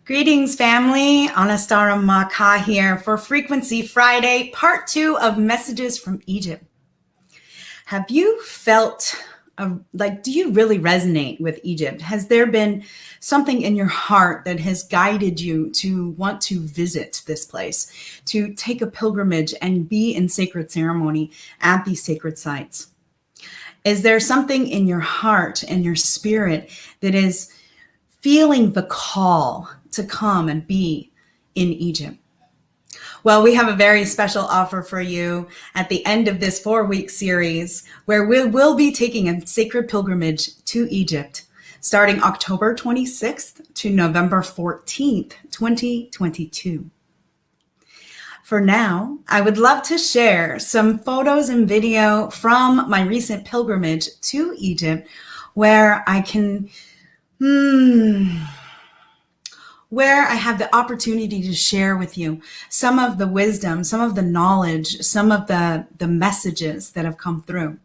Greetings, family. Anistara Ma Ka here for Frequency Friday, part 2 of Messages from Egypt. Have you felt do you really resonate with Egypt? Has there been something in your heart that has guided you to want to visit this place, to take a pilgrimage and be in sacred ceremony at these sacred sites? Is there something in your heart and your spirit that is feeling the call to come and be in Egypt? Well, we have a very special offer for you at the end of this 4-week series where we will be taking a sacred pilgrimage to Egypt starting October 26th to November 14th, 2022. For now, I would love to share some photos and video from my recent pilgrimage to Egypt where I can where I have the opportunity to share with you some of the wisdom, some of the knowledge, some of the messages that have come through.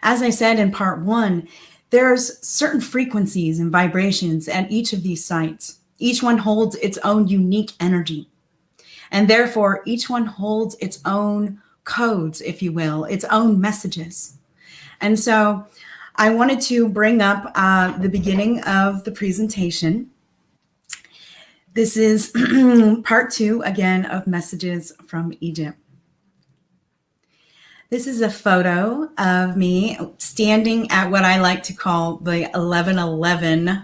As I said in part 1, there's certain frequencies and vibrations at each of these sites. Each one holds its own unique energy. And therefore, each one holds its own codes, if you will, its own messages. And so I wanted to bring up the beginning of the presentation. This is part 2, again, of Messages from Egypt. This is a photo of me standing at what I like to call the 1111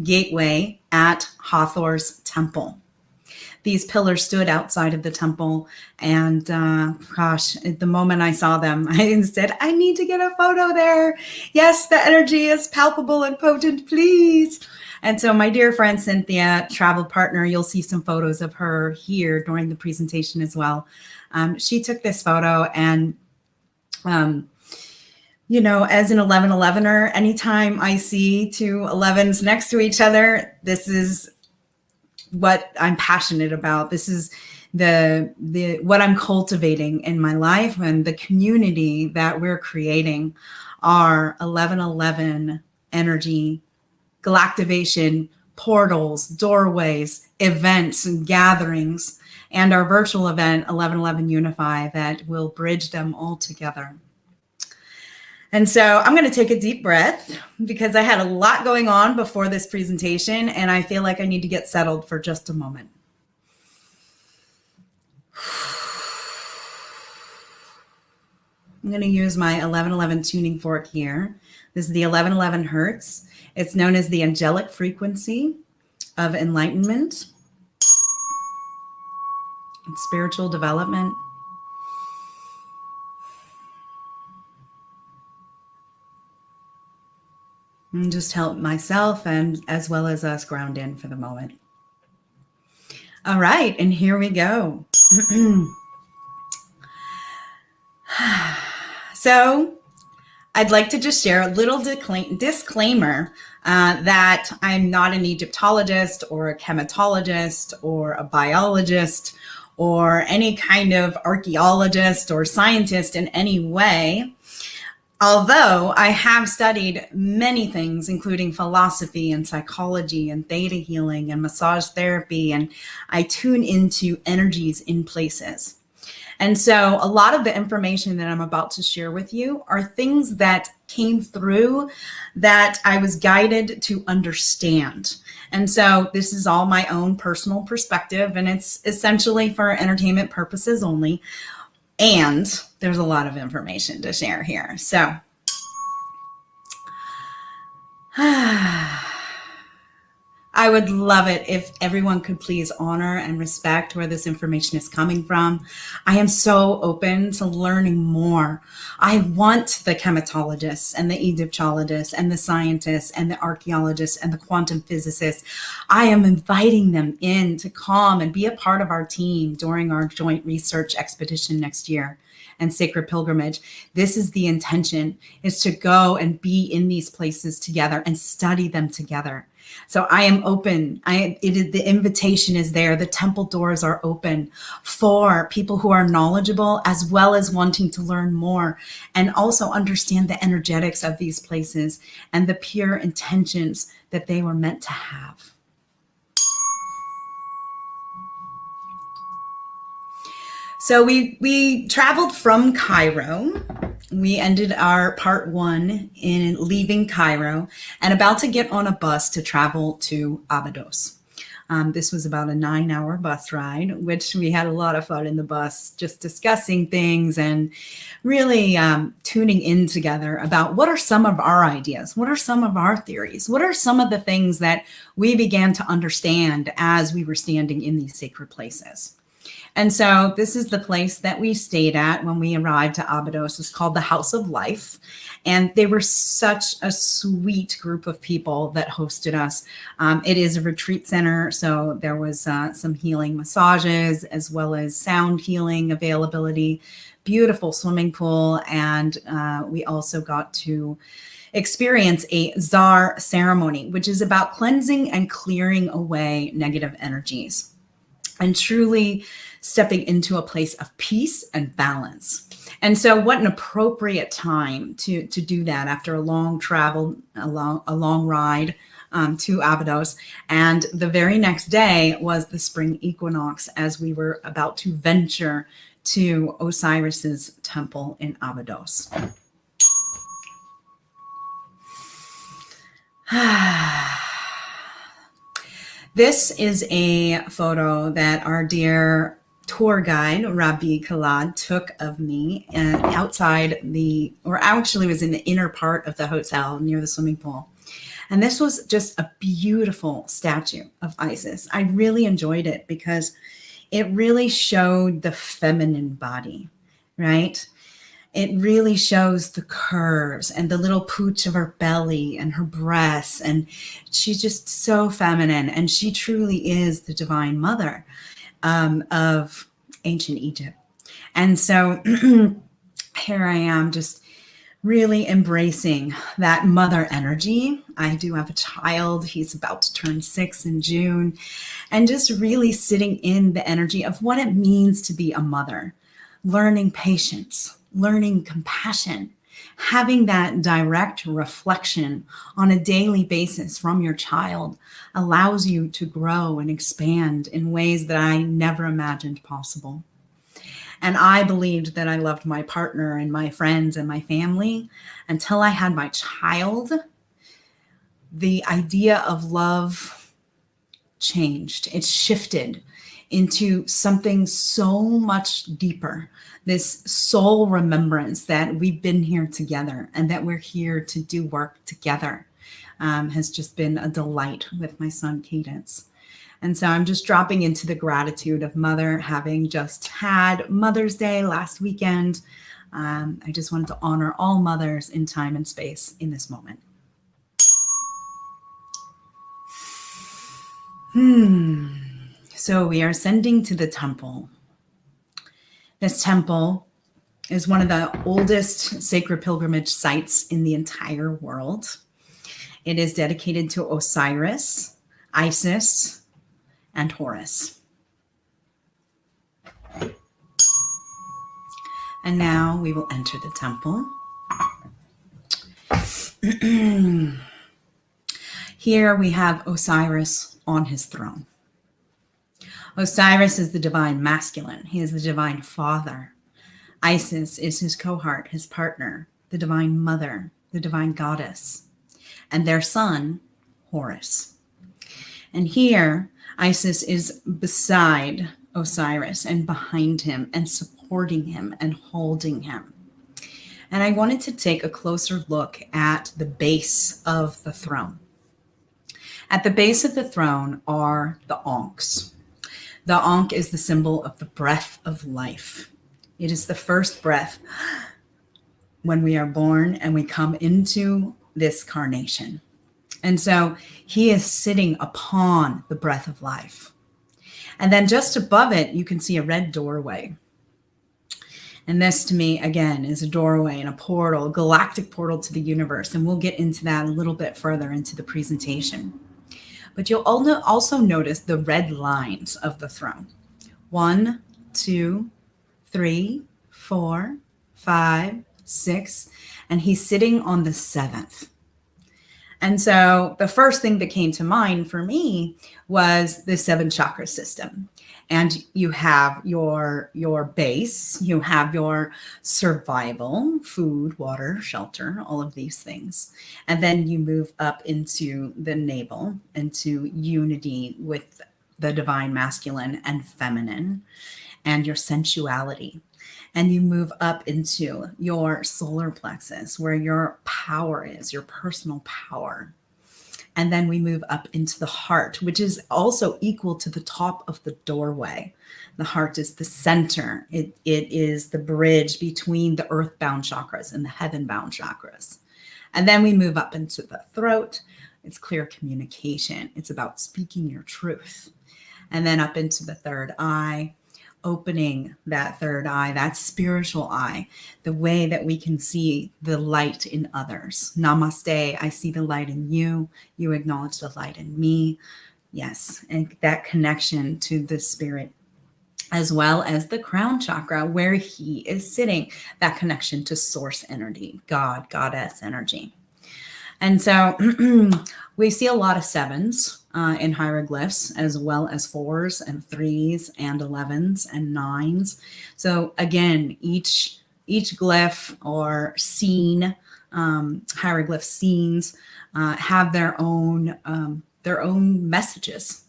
gateway at Hawthor's temple. These pillars stood outside of the temple, and at the moment I saw them, I said, I need to get a photo there. Yes, the energy is palpable and potent, please. And so my dear friend Cynthia, travel partner, you'll see some photos of her here during the presentation as well. She took this photo, and as an 1111er, anytime I see two 11s next to each other, this is what I'm passionate about. This is the what I'm cultivating in my life, and the community that we're creating are 1111 energy, galactivation, portals, doorways, events, and gatherings, and our virtual event 1111 Unify that will bridge them all together. And so I'm going to take a deep breath because I had a lot going on before this presentation, and I feel like I need to get settled for just a moment. I'm going to use my 1111 tuning fork here. This is the 1111 hertz. It's known as the angelic frequency of enlightenment and spiritual development. And just help myself and as well as us ground in for the moment. All right, and here we go. So I'd like to just share a little disclaimer that I'm not an Egyptologist or a chematologist or a biologist or any kind of archaeologist or scientist in any way. Although I have studied many things, including philosophy and psychology and theta healing and massage therapy, and I tune into energies in places. And so a lot of the information that I'm about to share with you are things that came through that I was guided to understand. And so this is all my own personal perspective, and it's essentially for entertainment purposes only. And there's a lot of information to share here. So I would love it if everyone could please honor and respect where this information is coming from. I am so open to learning more. I want the chematologists and the Egyptologists and the scientists and the archaeologists and the quantum physicists. I am inviting them in to come and be a part of our team during our joint research expedition next year and sacred pilgrimage. This is the intention, is to go and be in these places together and study them together. So I am open. The invitation is there. The temple doors are open for people who are knowledgeable as well as wanting to learn more and also understand the energetics of these places and the pure intentions that they were meant to have. So we traveled from Cairo. We ended our part one in leaving Cairo and about to get on a bus to travel to Abydos. This was about a 9-hour bus ride, which we had a lot of fun in the bus, just discussing things and really tuning in together about what are some of our ideas, what are some of our theories, what are some of the things that we began to understand as we were standing in these sacred places. And so this is the place that we stayed at when we arrived to Abydos. It's called the House of Life. And they were such a sweet group of people that hosted us. It is a retreat center, so there was some healing massages as well as sound healing availability, beautiful swimming pool, and we also got to experience a Zar ceremony, which is about cleansing and clearing away negative energies and truly stepping into a place of peace and balance. And so what an appropriate time to do that after a long travel, a long ride to Abydos. And the very next day was the spring equinox as we were about to venture to Osiris's temple in Abydos. This is a photo that our dear tour guide, Rabbi Khalad, took of me outside or actually was in the inner part of the hotel near the swimming pool. And this was just a beautiful statue of Isis. I really enjoyed it because it really showed the feminine body, right? It really shows the curves and the little pooch of her belly and her breasts. And she's just so feminine. And she truly is the divine mother of ancient Egypt. And so here I am just really embracing that mother energy. I do have a child. He's about to turn 6 in June. And just really sitting in the energy of what it means to be a mother, learning patience, learning compassion, having that direct reflection on a daily basis from your child allows you to grow and expand in ways that I never imagined possible. And I believed that I loved my partner and my friends and my family until I had my child. The idea of love changed. It shifted into something so much deeper. This soul remembrance that we've been here together and that we're here to do work together has just been a delight with my son Cadence. And so I'm just dropping into the gratitude of mother, having just had Mother's Day last weekend. I just wanted to honor all mothers in time and space in this moment. So we are ascending to the temple. This temple is one of the oldest sacred pilgrimage sites in the entire world. It is dedicated to Osiris, Isis, and Horus. And now we will enter the temple. Here we have Osiris on his throne. Osiris is the divine masculine. He is the divine father. Isis is his cohort, his partner, the divine mother, the divine goddess, and their son, Horus. And here, Isis is beside Osiris and behind him and supporting him and holding him. And I wanted to take a closer look at the base of the throne. At the base of the throne are the Ankhs. The Ankh is the symbol of the breath of life. It is the first breath when we are born and we come into this carnation. And so he is sitting upon the breath of life. And then just above it, you can see a red doorway. And this to me, again, is a doorway and a portal, a galactic portal to the universe. And we'll get into that a little bit further into the presentation. But you'll also notice the red lines of the throne. 1, 2, 3, 4, 5, 6. And he's sitting on the 7th. And so the first thing that came to mind for me was the 7 chakra system. And you have your base, you have your survival, food, water, shelter, all of these things. And then you move up into the navel, into unity with the divine masculine and feminine, and your sensuality. And you move up into your solar plexus, where your power is, your personal power. And then we move up into the heart, which is also equal to the top of the doorway. The heart is the center. It is the bridge between the earthbound chakras and the heaven-bound chakras. And then we move up into the throat. It's clear communication. It's about speaking your truth. And then up into the third eye, opening that third eye, that spiritual eye, the way that we can see the light in others. Namaste, I see the light in you. You acknowledge the light in me. Yes, and that connection to the spirit, as well as the crown chakra, where he is sitting, that connection to source energy, God, goddess energy. And so we see a lot of 7s in hieroglyphs, as well as 4s and 3s and 11s and 9s. So again, each glyph or scene, hieroglyph scenes, have their own messages.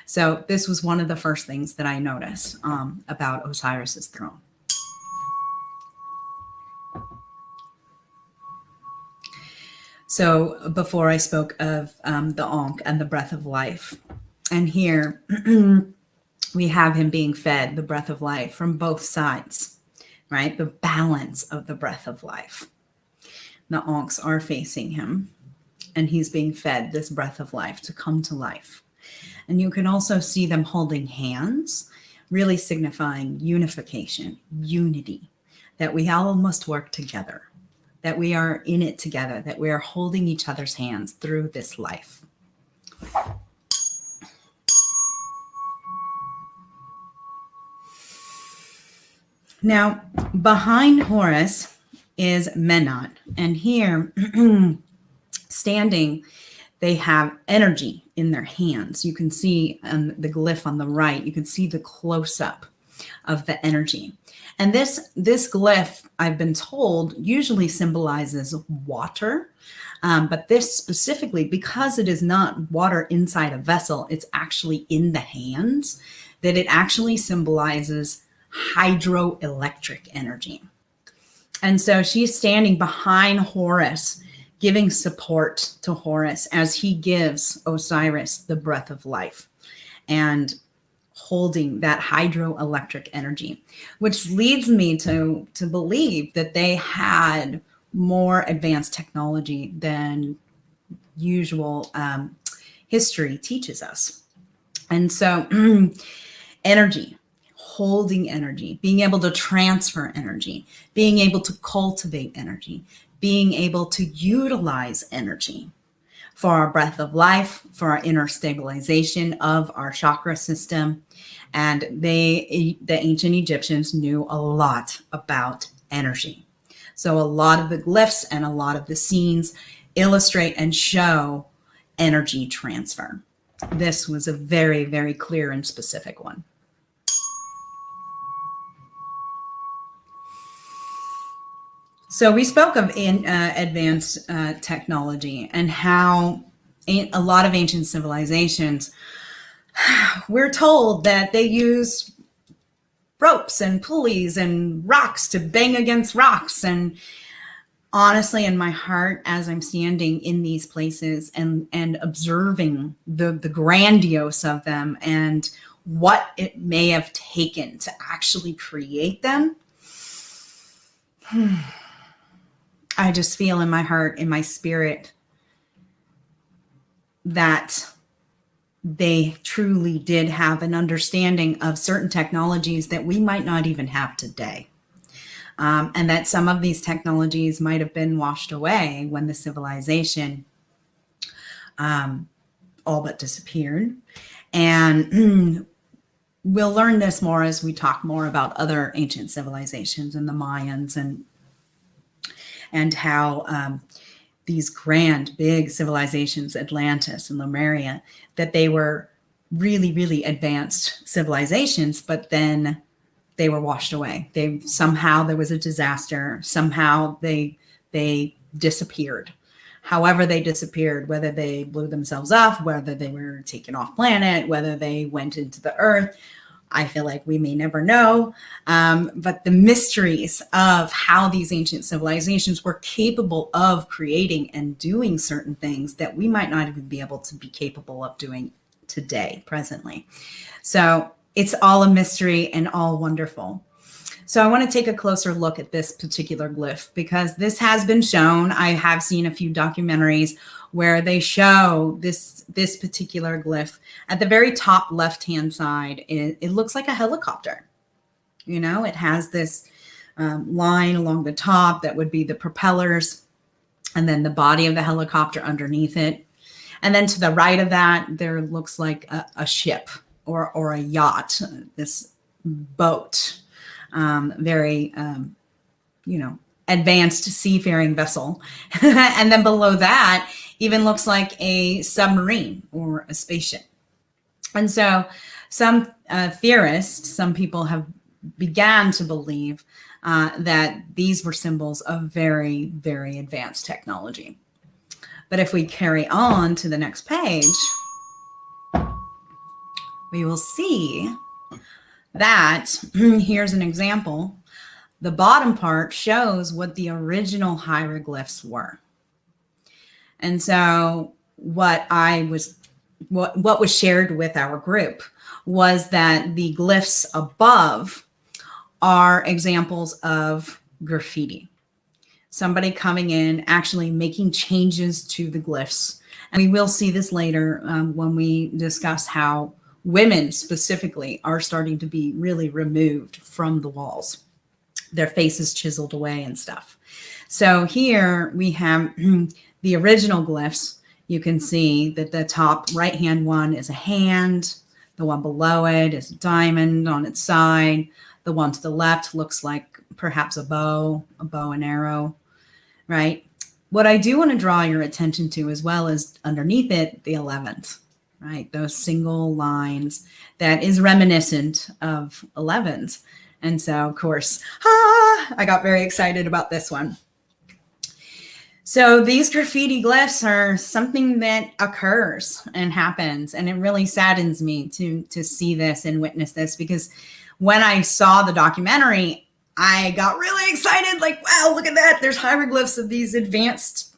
So this was one of the first things that I noticed about Osiris's throne. So before I spoke of the Ankh and the breath of life, and here we have him being fed the breath of life from both sides, right? The balance of the breath of life. The Ankhs are facing him, and he's being fed this breath of life to come to life. And you can also see them holding hands, really signifying unification, unity, that we all must work together, that we are in it together, that we are holding each other's hands through this life. Now, behind Horus is Menat, and here, standing, they have energy in their hands. You can see the glyph on the right, you can see the close-up of the energy. And this glyph, I've been told, usually symbolizes water. But this specifically, because it is not water inside a vessel, it's actually in the hands, that it actually symbolizes hydroelectric energy. And so she's standing behind Horus, giving support to Horus as he gives Osiris the breath of life and holding that hydroelectric energy, which leads me to believe that they had more advanced technology than usual history teaches us. And so energy, holding energy, being able to transfer energy, being able to cultivate energy, being able to utilize energy for our breath of life, for our inner stabilization of our chakra system. And the ancient Egyptians knew a lot about energy. So a lot of the glyphs and a lot of the scenes illustrate and show energy transfer. This was a very, very clear and specific one. So we spoke of advanced technology and how a lot of ancient civilizations, we're told that they use ropes and pulleys and rocks to bang against rocks. And honestly, in my heart, as I'm standing in these places and observing the grandiose of them and what it may have taken to actually create them, I just feel in my heart, in my spirit, that they truly did have an understanding of certain technologies that we might not even have today. And that some of these technologies might have been washed away when the civilization all but disappeared. And we'll learn this more as we talk more about other ancient civilizations and the Mayans and how these grand, big civilizations, Atlantis and Lemuria, that they were really, really advanced civilizations, but then they were washed away. Somehow there was a disaster. Somehow they disappeared. However they disappeared, whether they blew themselves up, whether they were taken off planet, whether they went into the earth, I feel like we may never know. But the mysteries of how these ancient civilizations were capable of creating and doing certain things that we might not even be able to be capable of doing today, presently. So it's all a mystery and all wonderful. So I want to take a closer look at this particular glyph, because this has been shown. I have seen a few documentaries where they show this particular glyph. At the very top left-hand side, it looks like a helicopter. You know, it has this line along the top that would be the propellers, and then the body of the helicopter underneath it. And then to the right of that, there looks like a ship or a yacht, this boat. Very, advanced seafaring vessel. And then below that even looks like a submarine or a spaceship. And so some theorists, some people have began to believe that these were symbols of very, very advanced technology. But if we carry on to the next page, we will see that here's an example. The bottom part shows what the original hieroglyphs were. And so what was shared with our group was that the glyphs above are examples of graffiti. Somebody coming in, actually making changes to the glyphs. And we will see this later when we discuss how women specifically are starting to be really removed from the walls, their faces chiseled away and stuff. So here we have the original glyphs. You can see that the top right-hand one is a hand. The one below it is a diamond on its side. The one to the left looks like perhaps a bow and arrow, right? What I do want to draw your attention to as well is underneath it, the 11th. Right, those single lines that is reminiscent of 11s. And so, of course, I got very excited about this one. So these graffiti glyphs are something that occurs and happens. And it really saddens me to see this and witness this, because when I saw the documentary, I got really excited. Like, wow, look at that. There's hieroglyphs of these advanced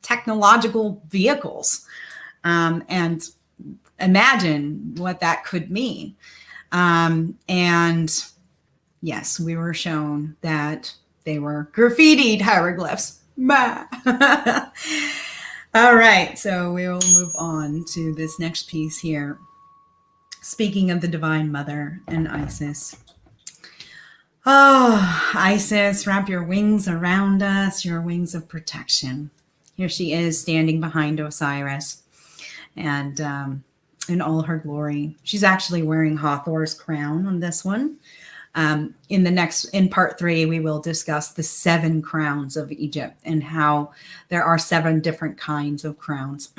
technological vehicles. And imagine what that could mean. And yes, we were shown that they were graffitied hieroglyphs. All right, so we will move on to this next piece here. Speaking of the Divine Mother and Isis. Oh, Isis, wrap your wings around us, your wings of protection. Here she is standing behind Osiris. And in all her glory. She's actually wearing Hawthor's crown on this one. In part 3, we will discuss the 7 crowns of Egypt and how there are 7 different kinds of crowns.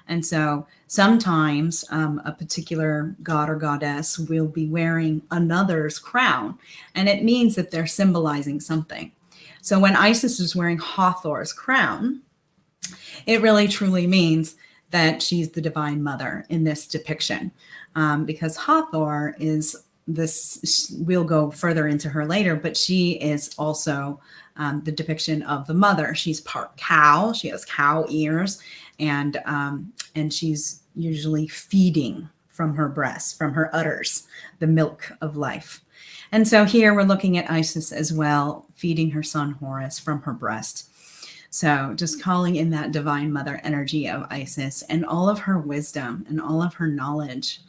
And so sometimes a particular god or goddess will be wearing another's crown, and it means that they're symbolizing something. So when Isis is wearing Hawthor's crown, it really truly means that she's the Divine Mother in this depiction, because Hawthor is this, we'll go further into her later, but she is also the depiction of the mother. She's part cow, she has cow ears, and she's usually feeding from her breast, from her udders, the milk of life. And so here we're looking at Isis as well, feeding her son Horus from her breast. So just calling in that Divine Mother energy of Isis and all of her wisdom and all of her knowledge.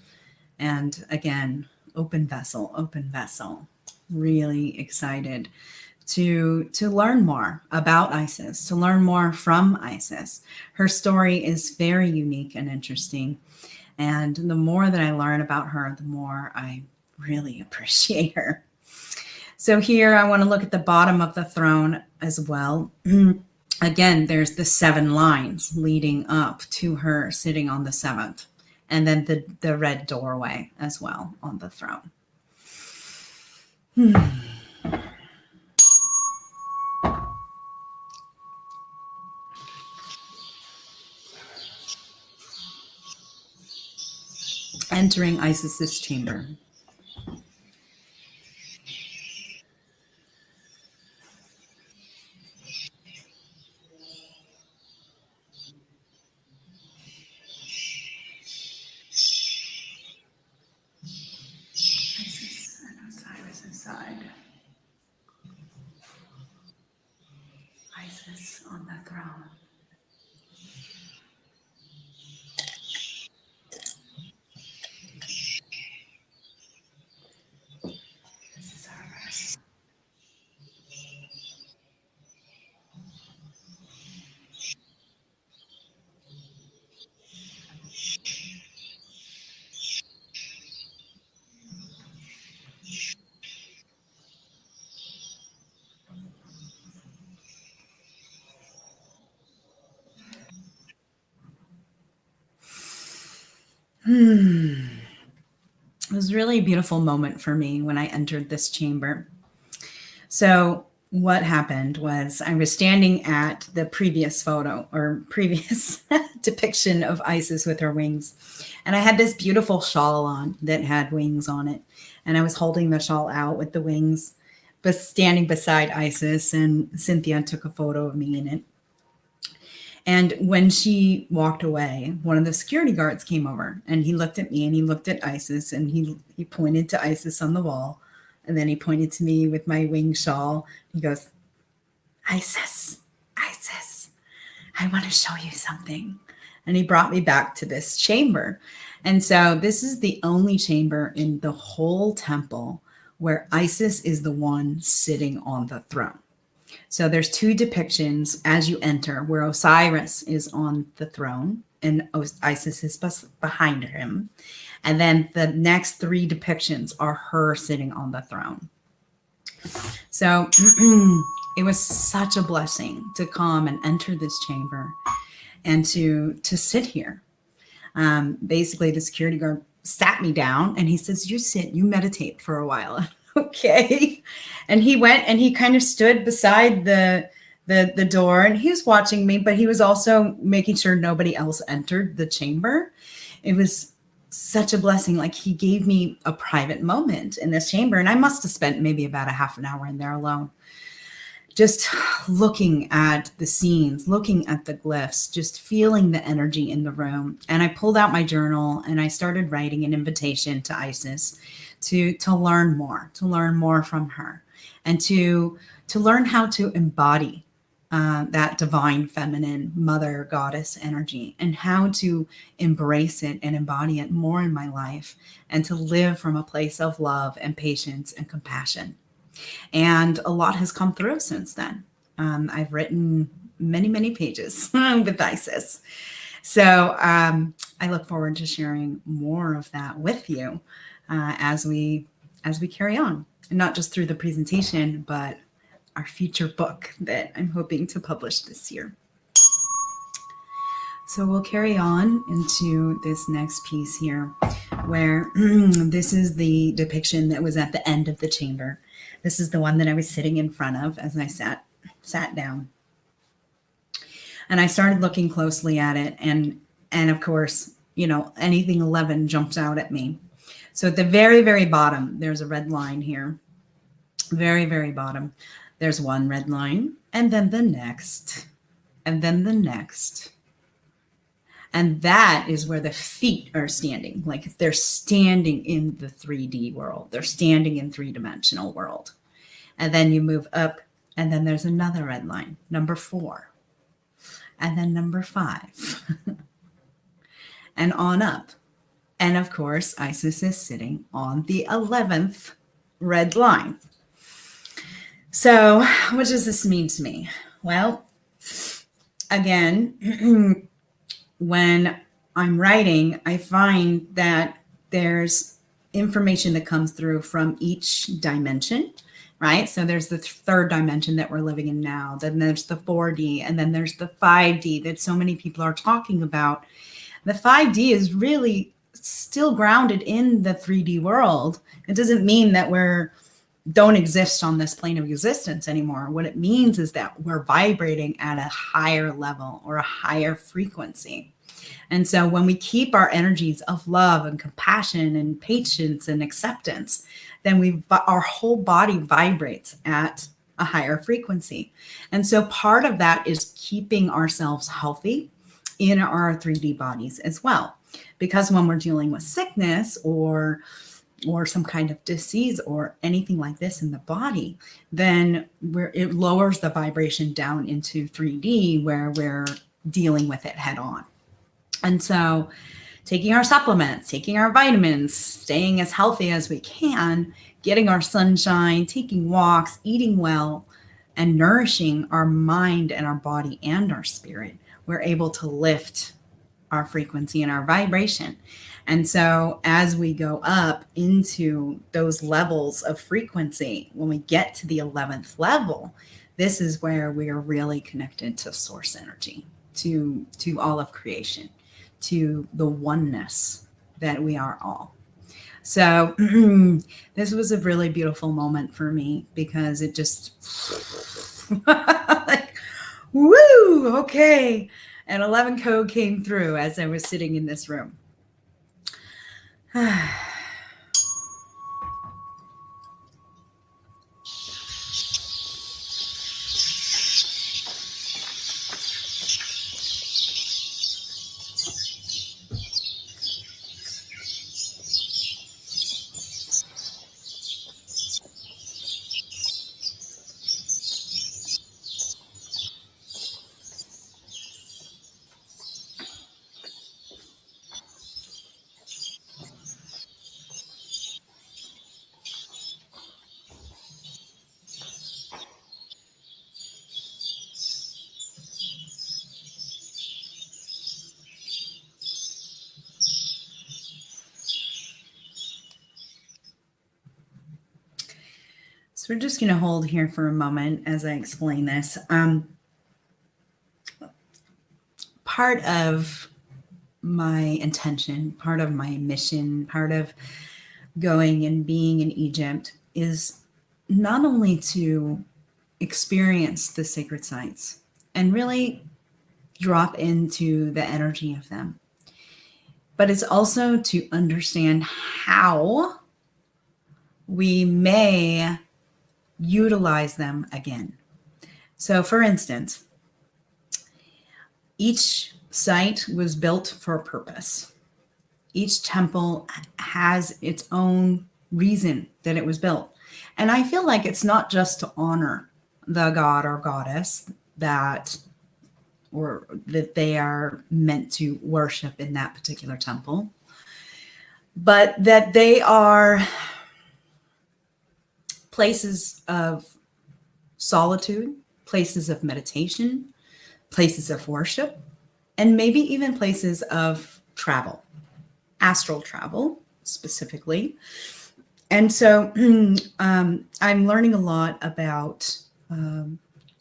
And again, open vessel. Really excited to learn more about Isis, to learn more from Isis. Her story is very unique and interesting. And the more that I learn about her, the more I really appreciate her. So here I want to look at the bottom of the throne as well. again, there's the 7 lines leading up to her sitting on the 7th. And then the red doorway as well on the throne. Entering Isis's chamber. Isis and Osiris inside. Isis on the throne. This is our rest. It was really a beautiful moment for me when I entered this chamber. So what happened was I was standing at the previous photo or previous depiction of Isis with her wings. And I had this beautiful shawl on that had wings on it. And I was holding the shawl out with the wings, but standing beside Isis, and Cynthia took a photo of me in it. And when she walked away, one of the security guards came over and he looked at me and he looked at Isis and he pointed to Isis on the wall. And then he pointed to me with my wing shawl. He goes, Isis, Isis, I want to show you something. And he brought me back to this chamber. And so this is the only chamber in the whole temple where Isis is the one sitting on the throne. So there's 2 depictions as you enter where Osiris is on the throne and Isis is behind him. And then the next 3 depictions are her sitting on the throne. So it was such a blessing to come and enter this chamber and to sit here. Basically, the security guard sat me down and he says, you sit, you meditate for a while. Okay. And he went and he kind of stood beside the door and he was watching me, but he was also making sure nobody else entered the chamber. It was such a blessing. Like, he gave me a private moment in this chamber, and I must have spent maybe about a half an hour in there alone, just looking at the scenes, looking at the glyphs, just feeling the energy in the room. And I pulled out my journal and I started writing an invitation to Isis to learn more from her, and to learn how to embody that divine feminine mother goddess energy, and how to embrace it and embody it more in my life, and to live from a place of love and patience and compassion. And a lot has come through since then. I've written many, many pages with Isis. So I look forward to sharing more of that with you as we carry on, and not just through the presentation, but our future book that I'm hoping to publish this year. So we'll carry on into this next piece here, where this is the depiction that was at the end of the chamber. This is the one that I was sitting in front of as I sat down. And I started looking closely at it. And of course, you know, anything 11 jumps out at me. So at the very, very bottom, there's a red line here. Very, very bottom. There's one red line, and then the next, and then the next. And that is where the feet are standing. Like, they're standing in the 3D world. They're standing in 3-dimensional world. And then you move up, and then there's another red line, number 4. And then number 5. And on up. And of course, Isis is sitting on the 11th red line. So what does this mean to me? Well, again, when I'm writing, I find that there's information that comes through from each dimension, right? So there's the third dimension that we're living in now. Then there's the 4D, and then there's the 5D that so many people are talking about. The 5D is really still grounded in the 3D world. It doesn't mean that we're don't exist on this plane of existence anymore. What it means is that we're vibrating at a higher level or a higher frequency. And so when we keep our energies of love and compassion and patience and acceptance, then our whole body vibrates at a higher frequency. And so part of that is keeping ourselves healthy in our 3D bodies as well. Because when we're dealing with sickness or some kind of disease or anything like this in the body, then it lowers the vibration down into 3D where we're dealing with it head on. And so taking our supplements, taking our vitamins, staying as healthy as we can, getting our sunshine, taking walks, eating well, and nourishing our mind and our body and our spirit, we're able to lift our frequency and our vibration. And so as we go up into those levels of frequency, when we get to the 11th level, this is where we are really connected to source energy, to all of creation, to the oneness that we are all. So this was a really beautiful moment for me because it just like, woo, okay. And 11 code came through as I was sitting in this room. So we're just going to hold here for a moment as I explain this. Part of my intention, part of my mission, part of going and being in Egypt is not only to experience the sacred sites and really drop into the energy of them, but it's also to understand how we may utilize them again. So for instance, each site was built for a purpose. Each temple has its own reason that it was built. And I feel like it's not just to honor the god or goddess that they are meant to worship in that particular temple, but that they are places of solitude, places of meditation, places of worship, and maybe even places of travel, astral travel specifically. And so I'm learning a lot about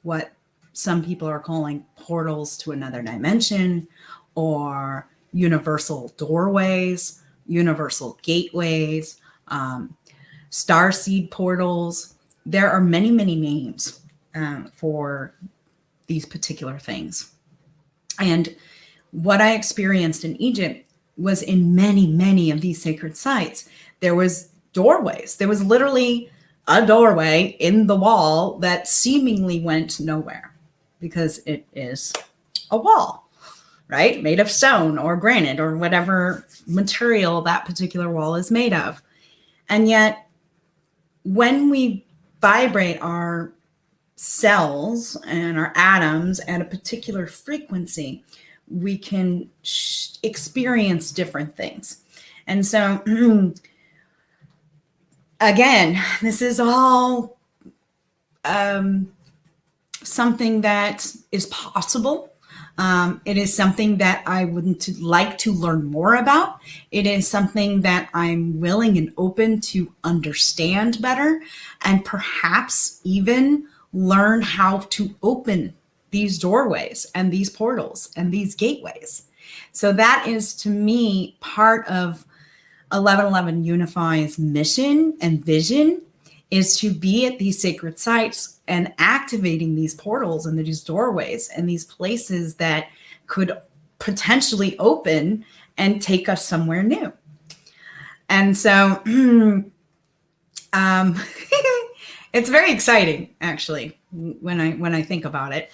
what some people are calling portals to another dimension, or universal doorways, universal gateways, starseed portals. There are many, many names for these particular things. And what I experienced in Egypt was in many, many of these sacred sites, there was doorways. There was literally a doorway in the wall that seemingly went nowhere because it is a wall, right? Made of stone or granite or whatever material that particular wall is made of. And yet, when we vibrate our cells and our atoms at a particular frequency, we can experience different things. And so, again, this is all something that is possible. It is something that I would like to learn more about. It is something that I'm willing and open to understand better, and perhaps even learn how to open these doorways and these portals and these gateways. So that is, to me, part of 1111 Unify's mission and vision, is to be at these sacred sites and activating these portals and these doorways and these places that could potentially open and take us somewhere new. And so it's very exciting, actually, when I think about it,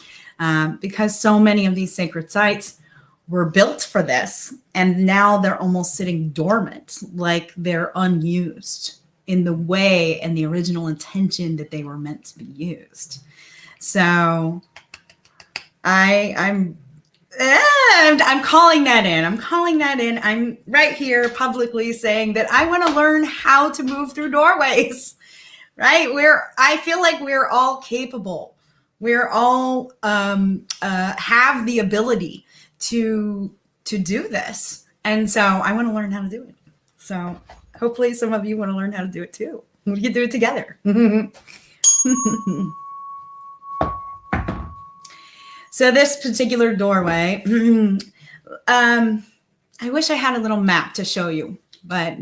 because so many of these sacred sites were built for this, and now they're almost sitting dormant, like they're unused in the way and the original intention that they were meant to be used. So I'm calling that in. I'm calling that in. I'm right here publicly saying that I want to learn how to move through doorways, right? I feel like we're all capable. We're all have the ability to do this. And so I want to learn how to do it. So hopefully some of you want to learn how to do it too. We can do it together. So this particular doorway, I wish I had a little map to show you, but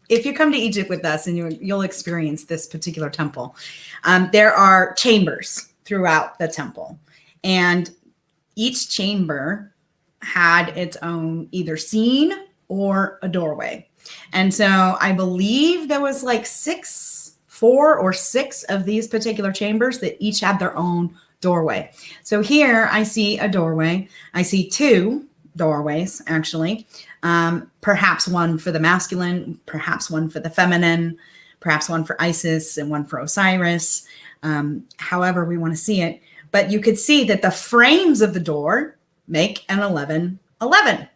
if you come to Egypt with us, and you'll experience this particular temple, there are chambers throughout the temple, and each chamber had its own either scene or a doorway. And so I believe there was like 4 or 6 of these particular chambers that each had their own doorway. So here I see a doorway. I see 2 doorways, actually. Perhaps one for the masculine, perhaps one for the feminine, perhaps one for Isis and one for Osiris, however we want to see it. But you could see that the frames of the door make an 1111,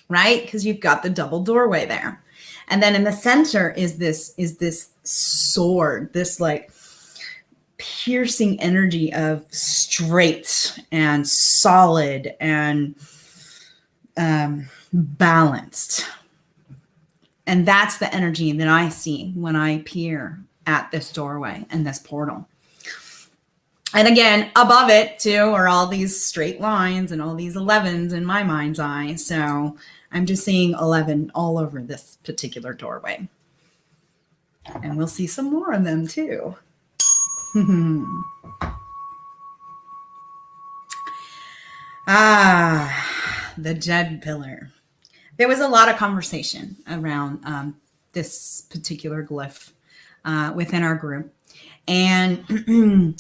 right? Because you've got the double doorway there. And then in the center is this sword, this like piercing energy of straight and solid and balanced. And that's the energy that I see when I peer at this doorway and this portal. And again, above it too are all these straight lines and all these 11s in my mind's eye. So I'm just seeing 11 all over this particular doorway. And we'll see some more of them too. The Jed Pillar. There was a lot of conversation around this particular glyph within our group. And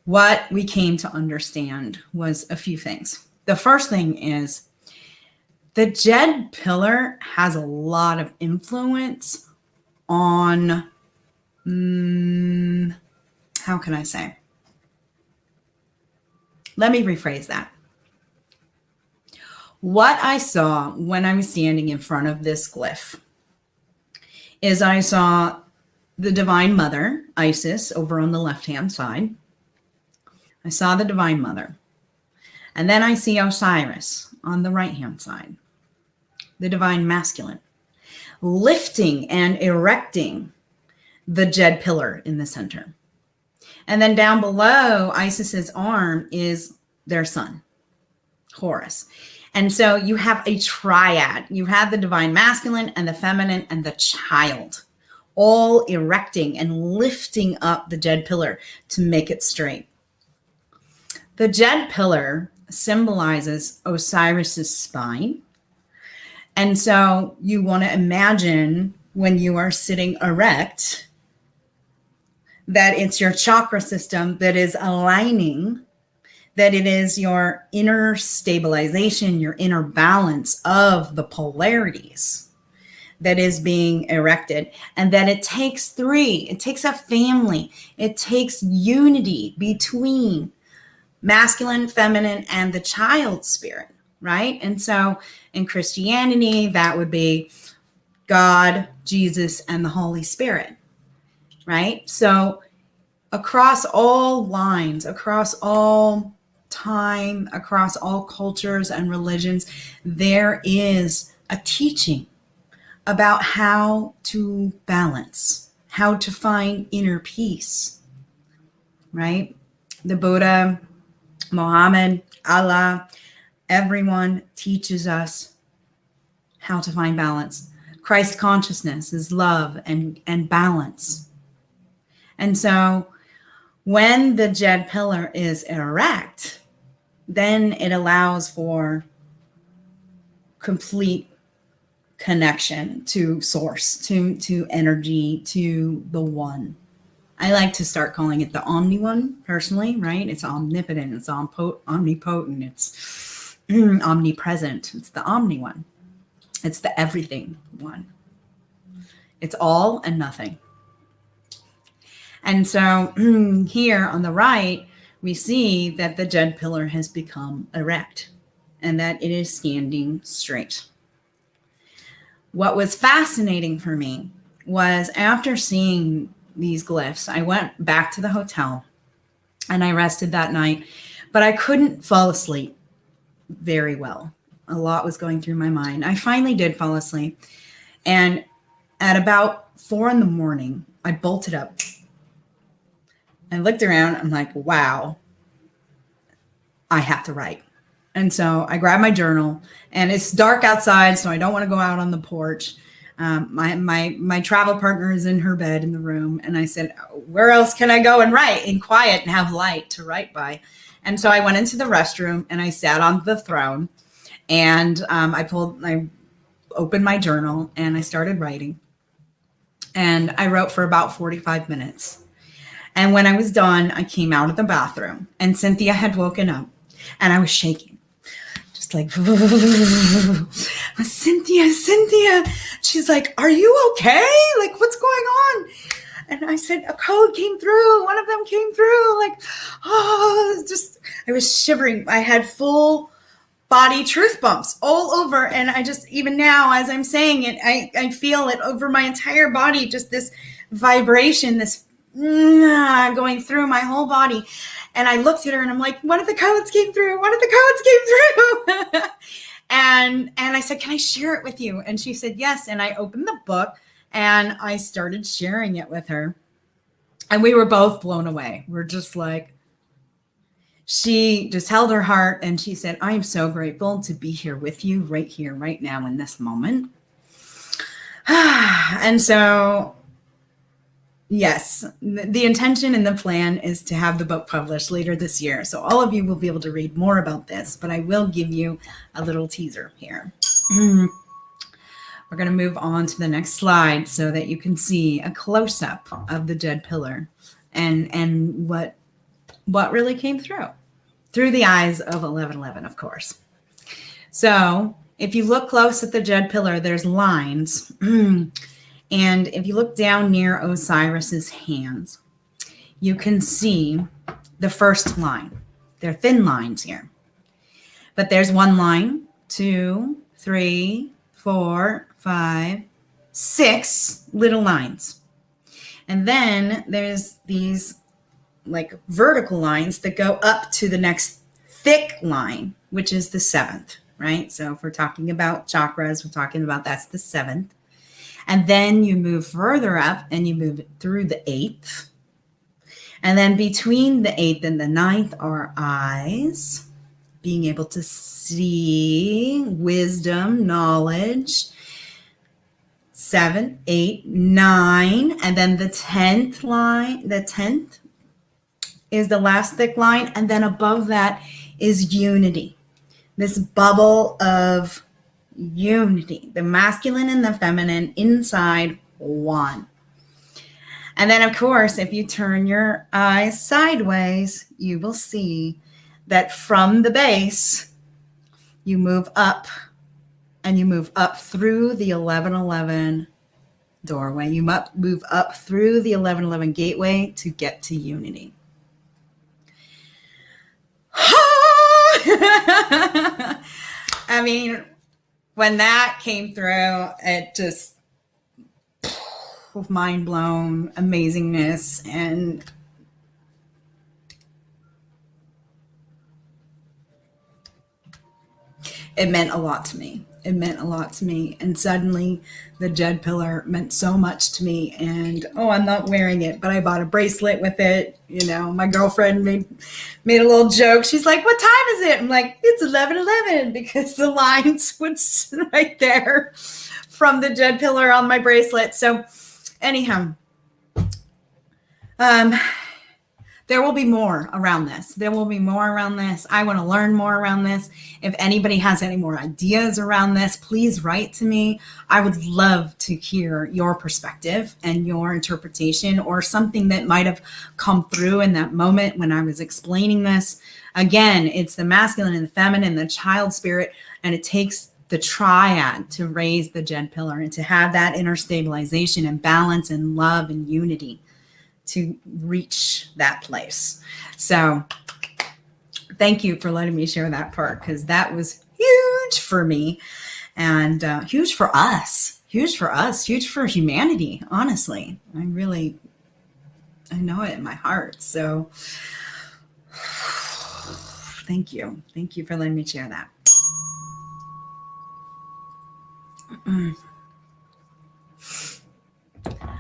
what we came to understand was a few things. The first thing is the Jed Pillar has a lot of influence on, how can I say? Let me rephrase that. What I saw when I was standing in front of this glyph is I saw the Divine Mother, Isis, over on the left-hand side. I saw the Divine Mother. And then I see Osiris on the right-hand side, the Divine Masculine, lifting and erecting the Jed Pillar in the center. And then down below Isis's arm is their son, Horus. And so you have a triad. You have the Divine Masculine and the Feminine and the Child, all erecting and lifting up the Jed Pillar to make it straight. The Jed Pillar symbolizes Osiris's spine. And so you want to imagine when you are sitting erect that it's your chakra system that is aligning, that it is your inner stabilization, your inner balance of the polarities that is being erected, and that it takes 3. It takes a family. It takes unity between masculine, feminine, and the child spirit, right? And so in Christianity, that would be God, Jesus, and the Holy Spirit, right? So across all lines, across all time, across all cultures and religions, there is a teaching about how to balance, how to find inner peace, right? The Buddha, Muhammad, Allah, everyone teaches us how to find balance. Christ consciousness is love and balance. And so when the Jed Pillar is erect, then it allows for complete connection to source, to energy, to the one. I like to start calling it the Omni One personally, right? It's omnipotent, it's omnipotent, it's omnipresent. It's the Omni One. It's the everything one. It's all and nothing. And so here on the right, we see that the Jed Pillar has become erect and that it is standing straight. What was fascinating for me was after seeing these glyphs, I went back to the hotel and I rested that night, but I couldn't fall asleep very well. A lot was going through my mind. I finally did fall asleep. And at about 4 a.m, I bolted up. I looked around. I'm like, wow, I have to write. And so I grabbed my journal, and it's dark outside, so I don't want to go out on the porch. My travel partner is in her bed in the room. And I said, where else can I go and write in quiet and have light to write by? And so I went into the restroom and I sat on the throne, and I opened my journal and I started writing. And I wrote for about 45 minutes. And when I was done, I came out of the bathroom, and Cynthia had woken up and I was shaking. Just like, Cynthia. She's like, are you okay? Like, what's going on? And I said, a code came through. One of them came through. Like, oh, I was shivering. I had full body truth bumps all over. And I just, even now, as I'm saying it, I feel it over my entire body, just this vibration, this going through my whole body. And I looked at her and I'm like, one of the codes came through. And I said, can I share it with you? And she said, yes. And I opened the book and I started sharing it with her. And we were both blown away. We're just like, she just held her heart and she said, I am so grateful to be here with you right here, right now in this moment. And so, yes, the intention and the plan is to have the book published later this year. So all of you will be able to read more about this, but I will give you a little teaser here. We're going to move on to the next slide so that you can see a close-up of the Jed Pillar and what really came through the eyes of 1111, of course. So if you look close at the Jed Pillar, there's lines. And if you look down near Osiris's hands, you can see the first line. They're thin lines here. But there's one line, 2, 3, 4, 5, 6 little lines. And then there's these like vertical lines that go up to the next thick line, which is the 7th, right? So if we're talking about chakras, we're talking about that's the 7th. And then you move further up and you move it through the 8th. And then between the 8th and the 9th are eyes, being able to see, wisdom, knowledge. 7, 8, 9. And then the 10th line, the 10th is the last thick line. And then above that is unity. This bubble of unity, the masculine and the feminine inside one. And then, of course, if you turn your eyes sideways, you will see that from the base, you move up and you move up through the 1111 doorway. You move up through the 1111 gateway to get to unity. I mean, when that came through, it just mind blown, amazingness, and it meant a lot to me. It meant a lot to me. And suddenly the Jed Pillar meant so much to me. And I'm not wearing it, but I bought a bracelet with it. My girlfriend made a little joke. She's like, "What time is it?" I'm like, "It's 11:11," because the lines was right there from the Jed Pillar on my bracelet. So anyhow, there will be more around this. There will be more around this. I want to learn more around this. If anybody has any more ideas around this, please write to me. I would love to hear your perspective and your interpretation, or something that might have come through in that moment when I was explaining this. Again, it's the masculine and the feminine, the child spirit, and it takes the triad to raise the Jed Pillar and to have that inner stabilization and balance and love and unity to reach that place. So thank you for letting me share that part, because that was huge for me, and huge for us, huge for humanity. Honestly, I know it in my heart. So thank you for letting me share that.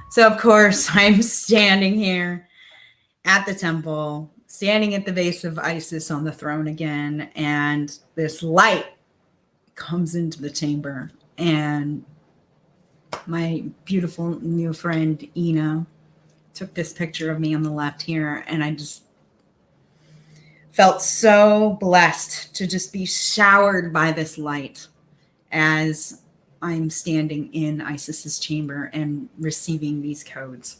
So of course I'm standing here at the temple, standing at the base of Isis on the throne again, and this light comes into the chamber, and my beautiful new friend Ina took this picture of me on the left here, and I just felt so blessed to just be showered by this light as I'm standing in Isis's chamber and receiving these codes.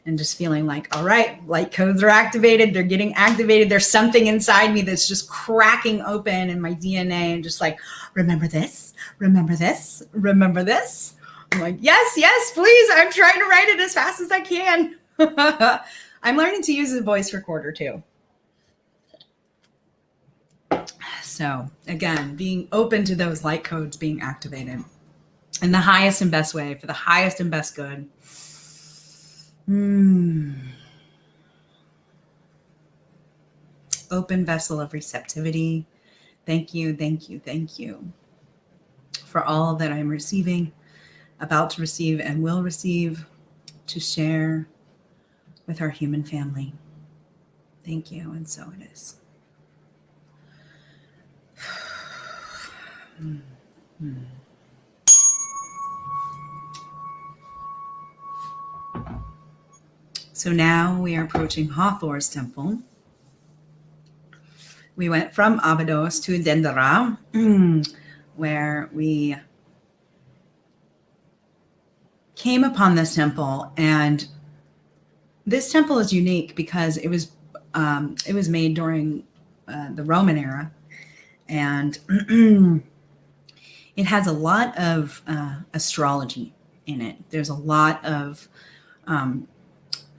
And just feeling like, all right, light codes are activated. They're getting activated. There's something inside me that's just cracking open in my DNA, and just like, remember this, remember this, remember this. I'm like, yes, please. I'm trying to write it as fast as I can. I'm learning to use a voice recorder too. So again, being open to those light codes being activated in the highest and best way, for the highest and best good. Open vessel of receptivity. Thank you for all that I'm receiving, about to receive, and will receive, to share with our human family. Thank you, and so it is. So now we are approaching Hawthor's temple. We went from Abydos to Dendera, where we came upon this temple. And this temple is unique because it was made during the Roman era, and it has a lot of astrology in it. There's a lot of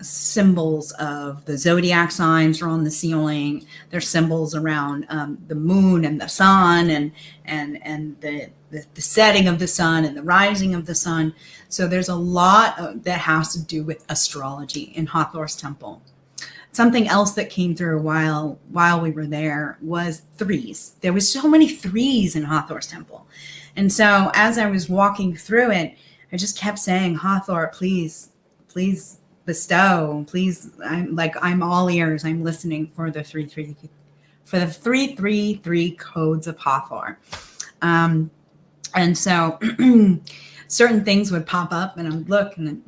symbols of the zodiac signs are on the ceiling. There's symbols around the moon and the sun, and the setting of the sun and the rising of the sun. So there's a lot that has to do with astrology in Hawthor's temple. Something else that came through while we were there was threes. There was so many threes in Hawthor's temple. And so as I was walking through it, I just kept saying, Hawthor, please bestow, please. I'm all ears. I'm listening for the 333 codes of Hawthor. And so certain things would pop up, and I would look, and then,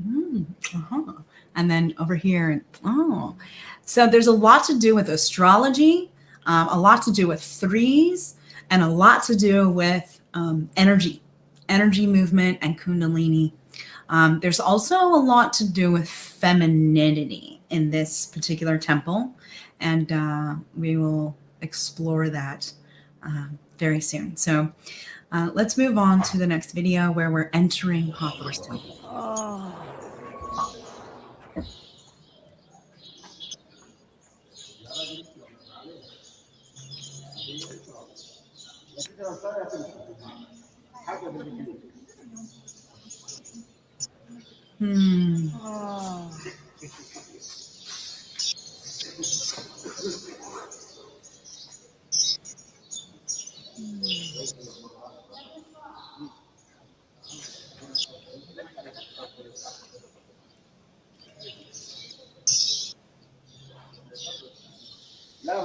and then over here, and so there's a lot to do with astrology, a lot to do with threes, and a lot to do with energy movement, and Kundalini. There's also a lot to do with femininity in this particular temple, and we will explore that very soon. So let's move on to the next video, where we're entering Hawthor's temple.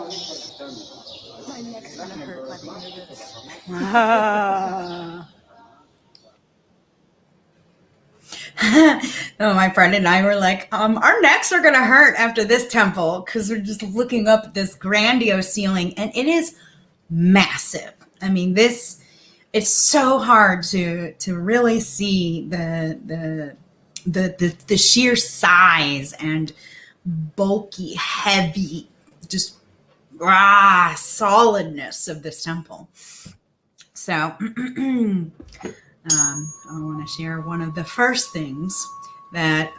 My neck's gonna hurt by the end of this. Oh, my friend and I were like, our necks are gonna hurt after this temple because we're just looking up at this grandiose ceiling, and it is massive. I mean, it's so hard to really see the sheer size and bulky, heavy, just solidness of this temple. So I want to share one of the first things that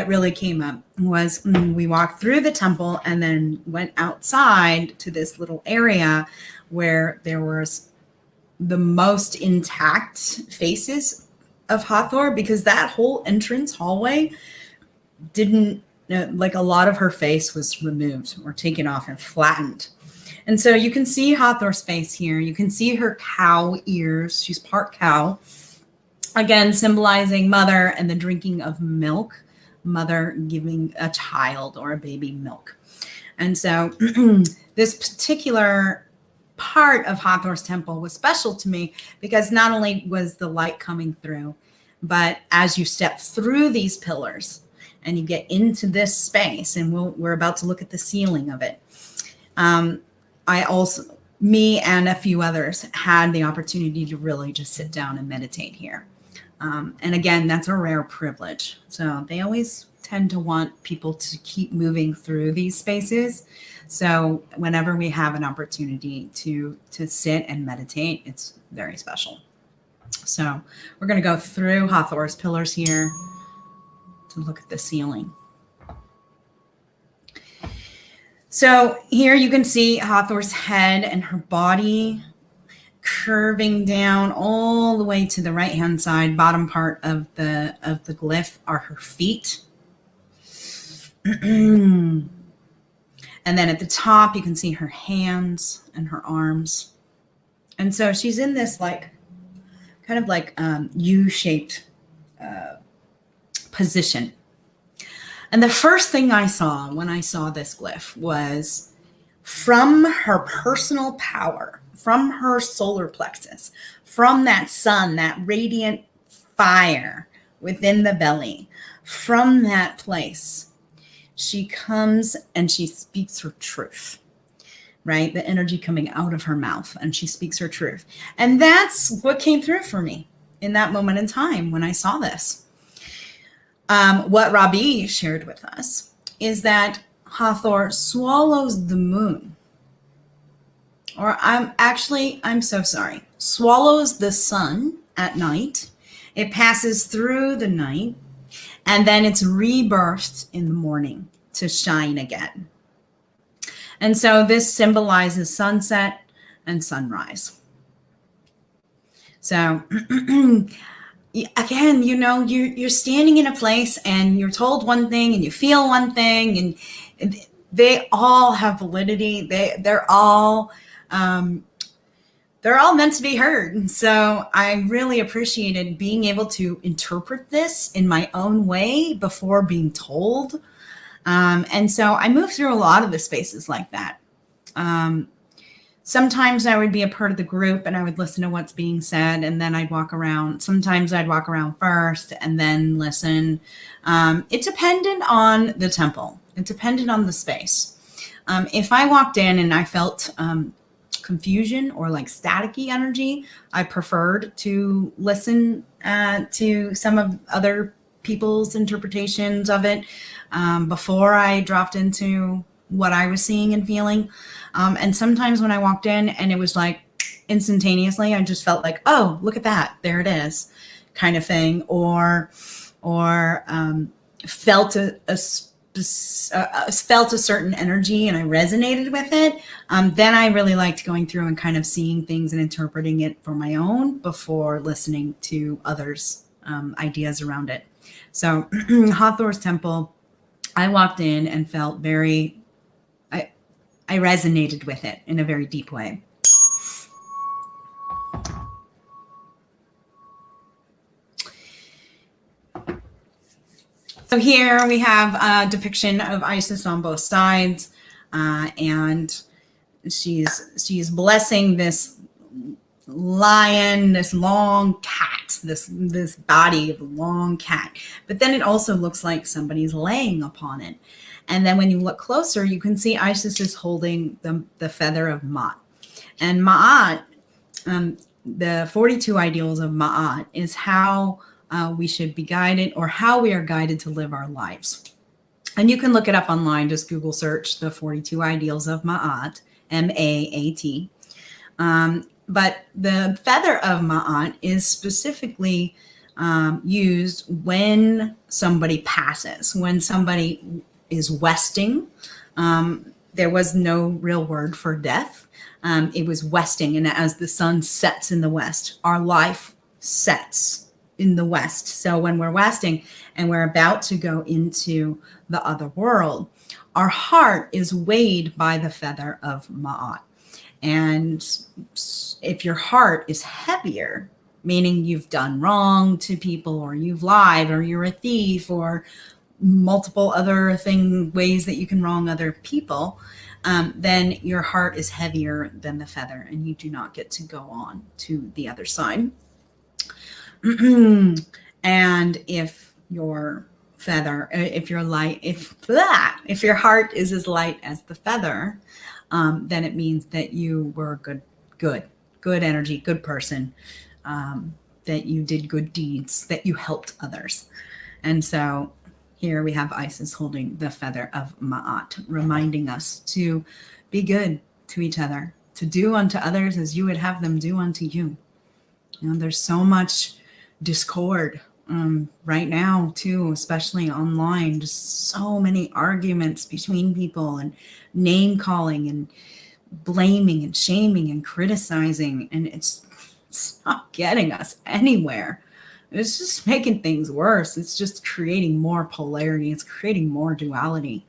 really came up was we walked through the temple and then went outside to this little area where there was the most intact faces of Hawthor, because that whole entrance hallway didn't, like, a lot of her face was removed or taken off and flattened. And so you can see Hawthor's face here. You can see her cow ears. She's part cow. Again, symbolizing mother and the drinking of milk, mother giving a child or a baby milk. And so this particular part of Hawthor's temple was special to me because not only was the light coming through, but as you step through these pillars and you get into this space, and we're about to look at the ceiling of it. Me and a few others had the opportunity to really just sit down and meditate here. And again, that's a rare privilege. So they always tend to want people to keep moving through these spaces. So whenever we have an opportunity to sit and meditate, it's very special. So we're going to go through Hawthor's pillars here to look at the ceiling. So here you can see Hawthor's head and her body curving down all the way to the right-hand side. Bottom part of the glyph are her feet. And then at the top, you can see her hands and her arms. And so she's in this kind of like U-shaped position. And the first thing I saw when I saw this glyph was from her personal power, from her solar plexus, from that sun, that radiant fire within the belly, from that place, she comes and she speaks her truth, right? The energy coming out of her mouth, and she speaks her truth. And that's what came through for me in that moment in time when I saw this. What Rabi shared with us is that Hawthor swallows the moon. Or I'm so sorry, swallows the sun at night. It passes through the night, and then it's rebirthed in the morning to shine again. And so this symbolizes sunset and sunrise. So again, you're standing in a place and you're told one thing and you feel one thing, and they all have validity. They're all meant to be heard. So I really appreciated being able to interpret this in my own way before being told. And so I moved through a lot of the spaces like that. Sometimes I would be a part of the group and I would listen to what's being said, and then I'd walk around. Sometimes I'd walk around first and then listen. It depended on the temple. It depended on the space. If I walked in and I felt confusion or like staticky energy, I preferred to listen to some of other people's interpretations of it before I dropped into what I was seeing and feeling. And sometimes when I walked in and it was like instantaneously, I just felt like, oh, look at that, there it is, kind of thing, or felt felt a certain energy and I resonated with it. Then I really liked going through and kind of seeing things and interpreting it for my own before listening to others' ideas around it. So Hawthor's temple, I walked in and felt I resonated with it in a very deep way. So here we have a depiction of Isis on both sides. and she's blessing this lion, this long cat, this body of a long cat. But then it also looks like somebody's laying upon it. And then when you look closer, you can see Isis is holding the feather of Ma'at. And Ma'at, the 42 ideals of Ma'at is how we should be guided, or how we are guided to live our lives. And you can look it up online. Just Google search the 42 ideals of Ma'at, M-A-A-T. But the feather of Ma'at is specifically used when somebody passes, when somebody is westing. There was no real word for death. It was westing. And as the sun sets in the west, our life sets in the west. So when we're westing and we're about to go into the other world, our heart is weighed by the feather of Ma'at. And if your heart is heavier, meaning you've done wrong to people, or you've lied, or you're a thief, or multiple other ways that you can wrong other people, then your heart is heavier than the feather, and you do not get to go on to the other side. And if your feather, if your heart is as light as the feather, then it means that you were good energy, good person, that you did good deeds, that you helped others. And so here we have Isis holding the feather of Ma'at, reminding us to be good to each other, to do unto others as you would have them do unto you. You know, there's so much discord right now too, especially online. Just so many arguments between people, and name calling, and blaming, and shaming, and criticizing, and it's not getting us anywhere. It's just making things worse. It's just creating more polarity. It's creating more duality.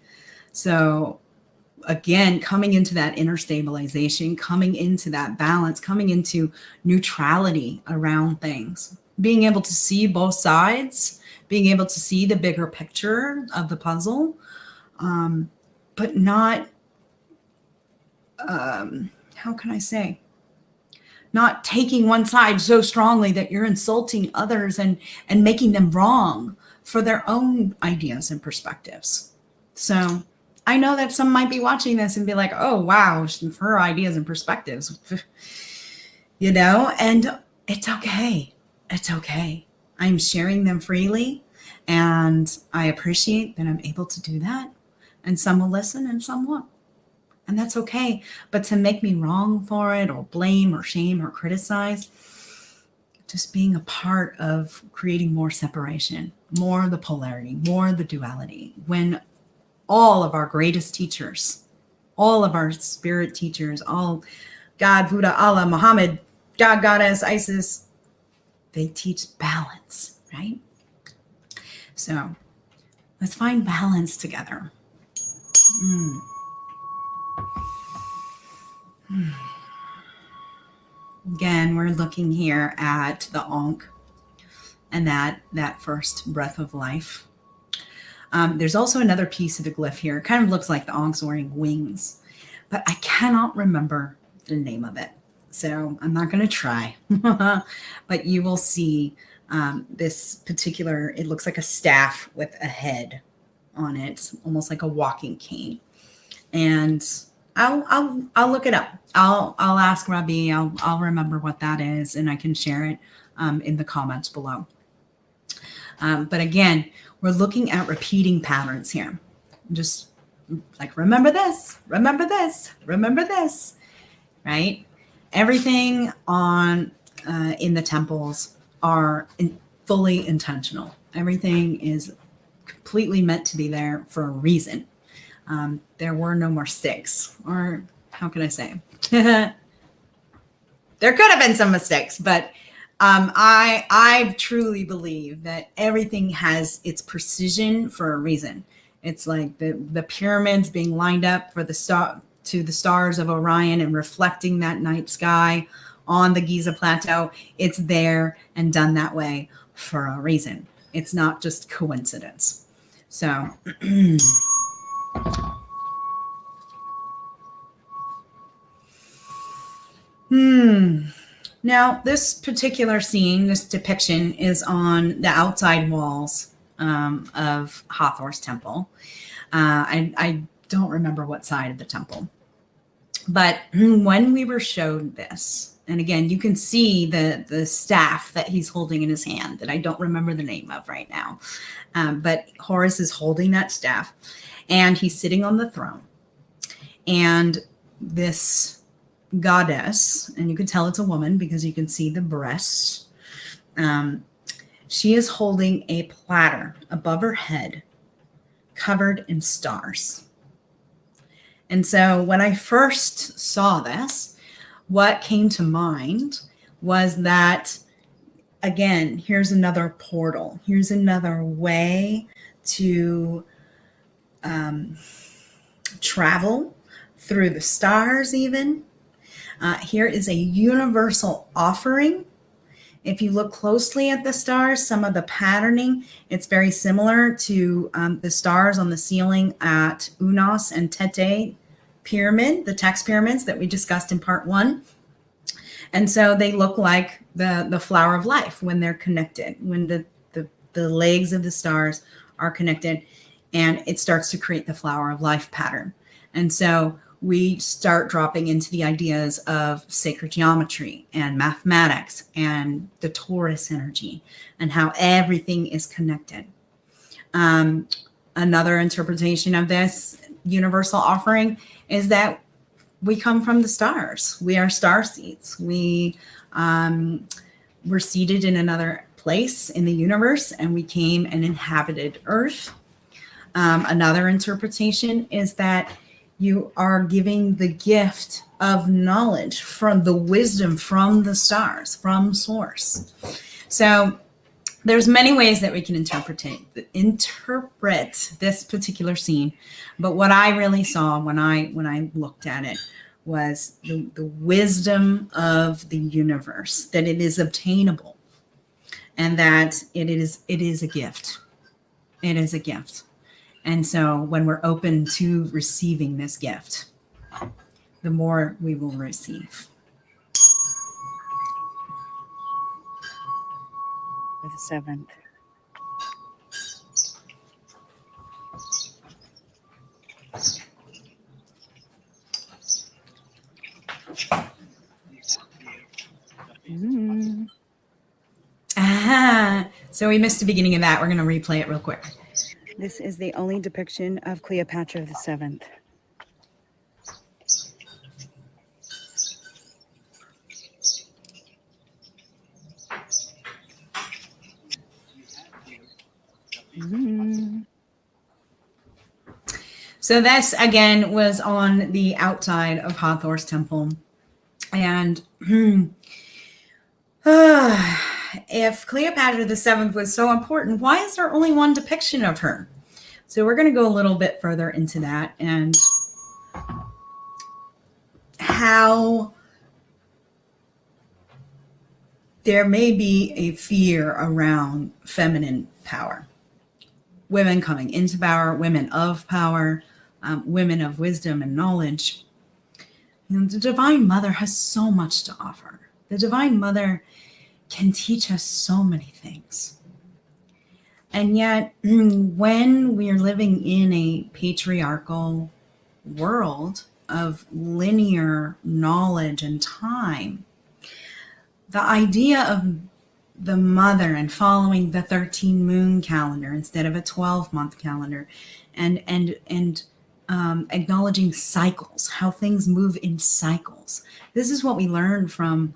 So again, coming into that inner stabilization, coming into that balance, coming into neutrality around things, being able to see both sides, being able to see the bigger picture of the puzzle, but not, how can I say, not taking one side so strongly that you're insulting others and making them wrong for their own ideas and perspectives. So I know that some might be watching this and be like, oh, wow, her ideas and perspectives, you know, and it's okay. It's okay. I'm sharing them freely, and I appreciate that I'm able to do that. And some will listen and some won't. And that's okay. But to make me wrong for it, or blame, or shame, or criticize, just being a part of creating more separation, more of the polarity, more of the duality, when all of our greatest teachers, all of our spirit teachers, all God, Buddha, Allah, Muhammad, God, Goddess, Isis, they teach balance, right? So let's find balance together. Again, we're looking here at the Ankh and that first breath of life. There's also another piece of the glyph here. It kind of looks like the Ankh's wearing wings, but I cannot remember the name of it. So I'm not going to try, but you will see this particular, it looks like a staff with a head on it, almost like a walking cane. And I'll look it up. I'll ask Rabbi. I'll remember what that is, and I can share it in the comments below. But again, we're looking at repeating patterns here. Just like, remember this, remember this, remember this, right? Everything on in the temples are fully intentional. Everything is completely meant to be there for a reason. There were no more sticks, or how can I say? There could have been some mistakes, but I truly believe that everything has its precision for a reason. It's like the pyramids being lined up for the stars of Orion and reflecting that night sky on the Giza Plateau. It's there and done that way for a reason. It's not just coincidence. So Now, this particular scene, this depiction, is on the outside walls of Hawthor's temple. I don't remember what side of the temple. But when we were showed this, and again, you can see the staff that he's holding in his hand that I don't remember the name of right now. But Horus is holding that staff, and he's sitting on the throne. And this goddess, and you can tell it's a woman because you can see the breasts. She is holding a platter above her head covered in stars. And so when I first saw this, what came to mind was that, again, here's another portal. Here's another way to travel through the stars even. Here is a universal offering. If you look closely at the stars, some of the patterning, it's very similar to the stars on the ceiling at Unos and Tete pyramid, the text pyramids that we discussed in part 1. And so they look like the flower of life when they're connected, when the legs of the stars are connected, and it starts to create the flower of life pattern. And so we start dropping into the ideas of sacred geometry and mathematics and the Taurus energy and how everything is connected. Another interpretation of this universal offering is that we come from the stars. We are star seeds. We're seated in another place in the universe, and we came and inhabited Earth. Another interpretation is that you are giving the gift of knowledge from the wisdom from the stars, from source. So there's many ways that we can interpret this particular scene. But what I really saw when I looked at it was the wisdom of the universe, that it is obtainable and that it is a gift. It is a gift. And so when we're open to receiving this gift, the more we will receive. For the 7th. So we missed the beginning of that. We're going to replay it real quick. This is the only depiction of Cleopatra the 7th. So this, again, was on the outside of Hawthor's temple. And if Cleopatra the 7th was so important, why is there only one depiction of her? So we're going to go a little bit further into that and how there may be a fear around feminine power. Women coming into power, women of power, women of wisdom and knowledge. You know, the Divine Mother has so much to offer. The Divine Mother can teach us so many things. And yet, when we are living in a patriarchal world of linear knowledge and time, the idea of the mother and following the 13 moon calendar instead of a 12-month calendar and acknowledging cycles, how things move in cycles. This is what we learn from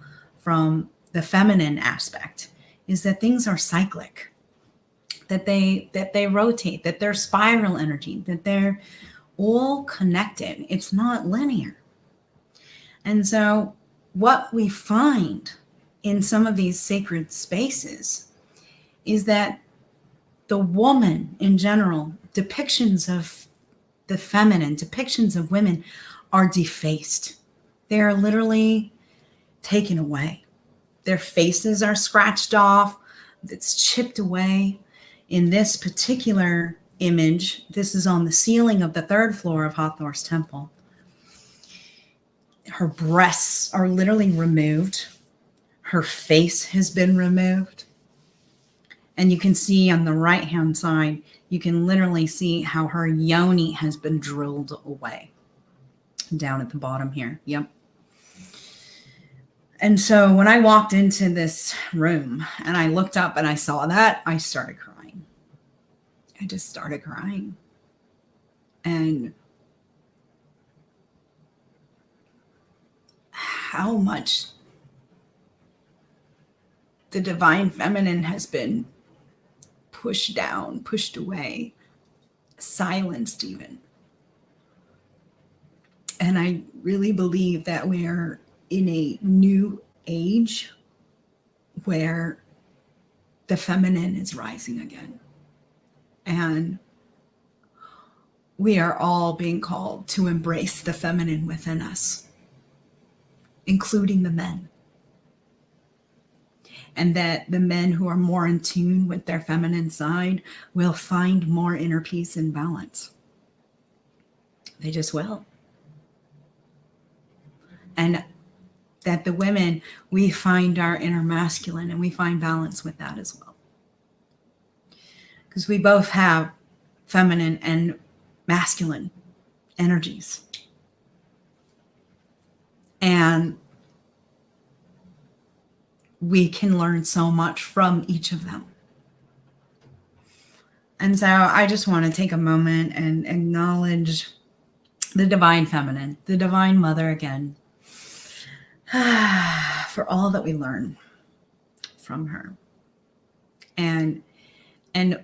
the feminine aspect, is that things are cyclic, that they rotate, that they're spiral energy, that they're all connected. It's not linear. And so what we find in some of these sacred spaces is that the woman in general, depictions of the feminine, depictions of women are defaced. They are literally taken away. Their faces are scratched off. It's chipped away. In this particular image, this is on the ceiling of the 3rd floor of Hawthor's temple. Her breasts are literally removed. Her face has been removed. And you can see on the right-hand side, you can literally see how her yoni has been drilled away. Down at the bottom here. Yep. And so when I walked into this room and I looked up and I saw that, I started crying. I just started crying. And how much the divine feminine has been pushed down, pushed away, silenced even. And I really believe that we're in a new age where the feminine is rising again. And we are all being called to embrace the feminine within us, including the men. And that the men who are more in tune with their feminine side will find more inner peace and balance. They just will. And that the women, we find our inner masculine and we find balance with that as well. Because we both have feminine and masculine energies. And we can learn so much from each of them. And so I just want to take a moment and acknowledge the divine feminine, the divine mother again, for all that we learn from her. And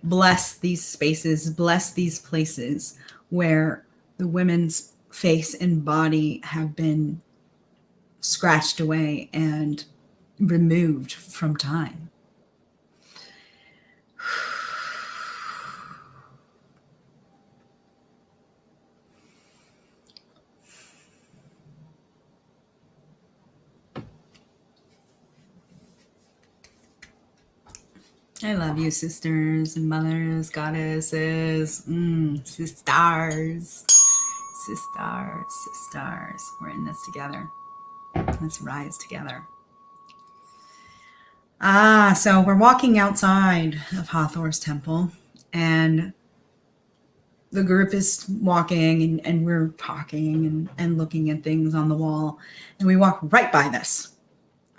bless these spaces, bless these places where the women's face and body have been scratched away and removed from time. I love you, sisters and mothers, goddesses, sisters. We're in this together. Let's rise together. So we're walking outside of Hawthor's temple, and the group is walking and we're talking and looking at things on the wall, and we walk right by this.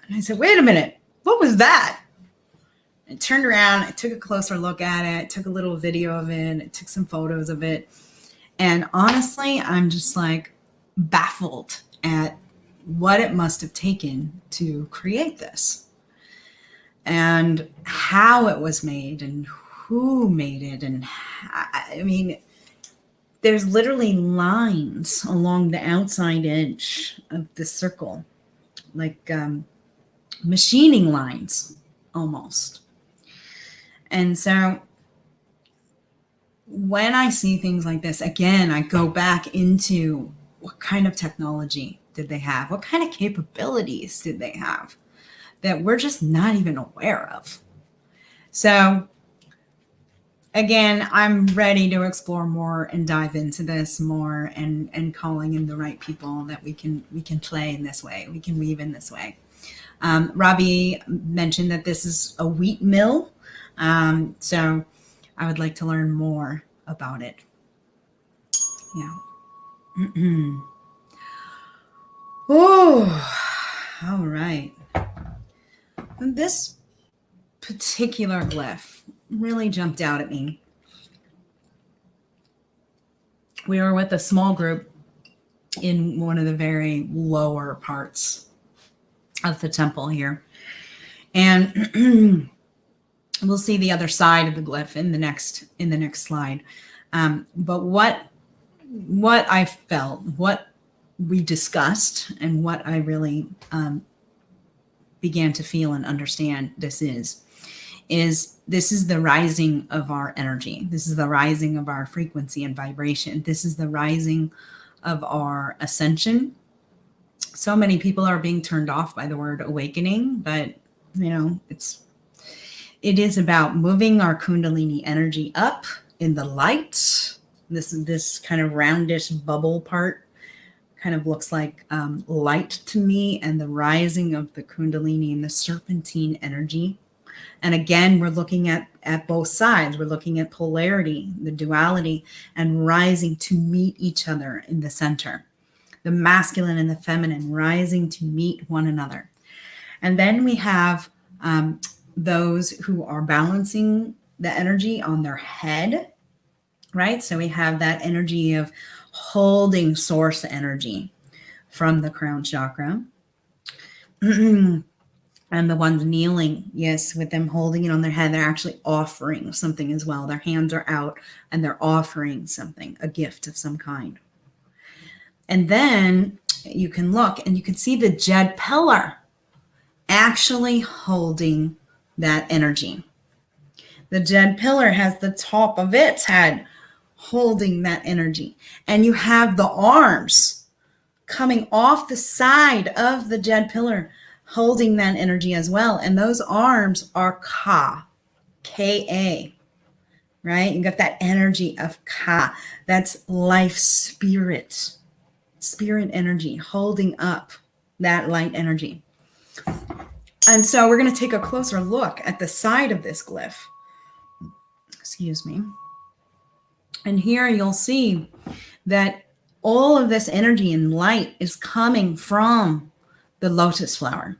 And I said, wait a minute, what was that? I turned around, I took a closer look at it, took a little video of it, I took some photos of it. And honestly, I'm just like baffled at what it must have taken to create this and how it was made and who made it. And I mean, there's literally lines along the outside edge of the circle, like machining lines almost. And so when I see things like this, again, I go back into what kind of technology did they have? What kind of capabilities did they have that we're just not even aware of? So again, I'm ready to explore more and dive into this more and calling in the right people that we can play in this way. We can weave in this way. Robbie mentioned that this is a wheat mill. So I would like to learn more about it. Yeah. Oh, all right. This particular glyph really jumped out at me. We were with a small group in one of the very lower parts of the temple here. And we'll see the other side of the glyph in the next slide. But what I felt, what we discussed, and what I really began to feel and understand this is the rising of our energy. This is the rising of our frequency and vibration. This is the rising of our ascension. So many people are being turned off by the word awakening, but it is about moving our Kundalini energy up in the light. This kind of roundish bubble part kind of looks like light to me, and the rising of the Kundalini and the serpentine energy. And again, we're looking at both sides. We're looking at polarity, the duality, and rising to meet each other in the center. The masculine and the feminine rising to meet one another. And then we have those who are balancing the energy on their head, right? So we have that energy of holding source energy from the crown chakra. And the ones kneeling, yes, with them holding it on their head, they're actually offering something as well. Their hands are out and they're offering something, a gift of some kind. And then you can look and you can see the Jed Pillar actually holding that energy. The Jed Pillar has the top of its head holding that energy. And you have the arms coming off the side of the Jed Pillar holding that energy as well. And those arms are Ka, K-A, right? You got that energy of Ka. That's life spirit energy holding up that light energy. And so we're going to take a closer look at the side of this glyph. Excuse me. And here you'll see that all of this energy and light is coming from the lotus flower.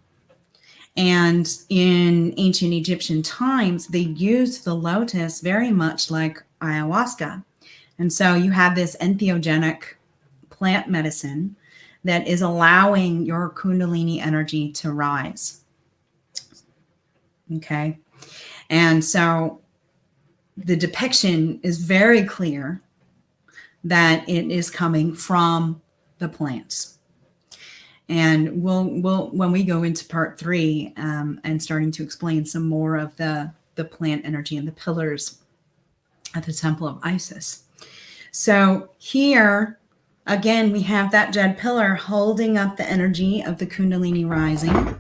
And in ancient Egyptian times, they used the lotus very much like ayahuasca. And so you have this entheogenic plant medicine that is allowing your Kundalini energy to rise. Okay. And so the depiction is very clear that it is coming from the plants. And we'll when we go into part 3 and starting to explain some more of the plant energy and the pillars at the Temple of Isis. So here, again, we have that Jed Pillar holding up the energy of the Kundalini rising.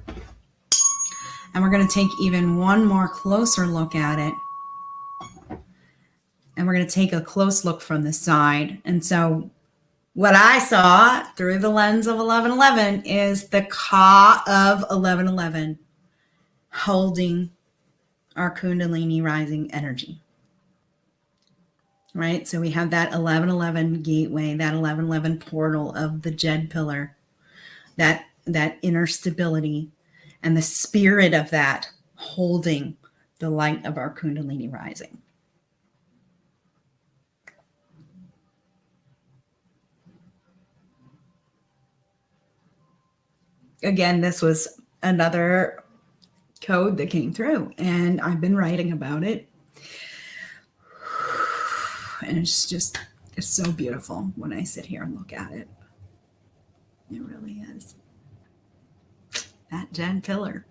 And we're going to take even one more closer look at it. And we're going to take a close look from the side. And so what I saw through the lens of 1111 is the Ka of 1111 holding our Kundalini rising energy. Right? So we have that 1111 gateway, that 1111 portal of the Jed Pillar, that inner stability, and the spirit of that holding the light of our Kundalini rising. Again, this was another code that came through, and I've been writing about it. And it's so beautiful when I sit here and look at it. It really is. That Jed Pillar.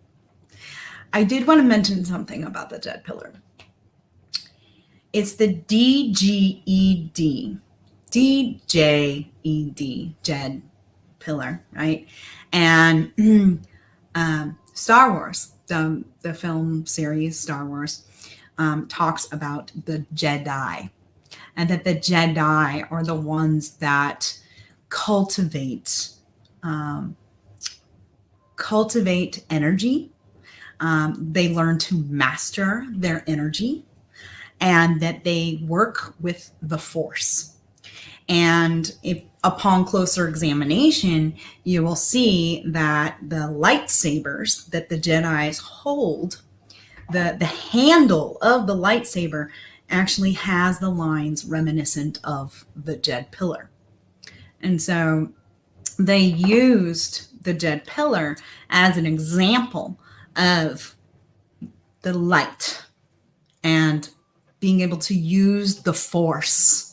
I did want to mention something about the Jed Pillar. It's the DGED, DJED, Jed Pillar, right? And Star Wars, the film series Star Wars, talks about the Jedi, and that the Jedi are the ones that cultivate energy. They learn to master their energy, and that they work with the Force. And if upon closer examination, you will see that the lightsabers that the Jedis hold, the handle of the lightsaber actually has the lines reminiscent of the Jed Pillar. And so they used the Jed Pillar as an example of the light and being able to use the Force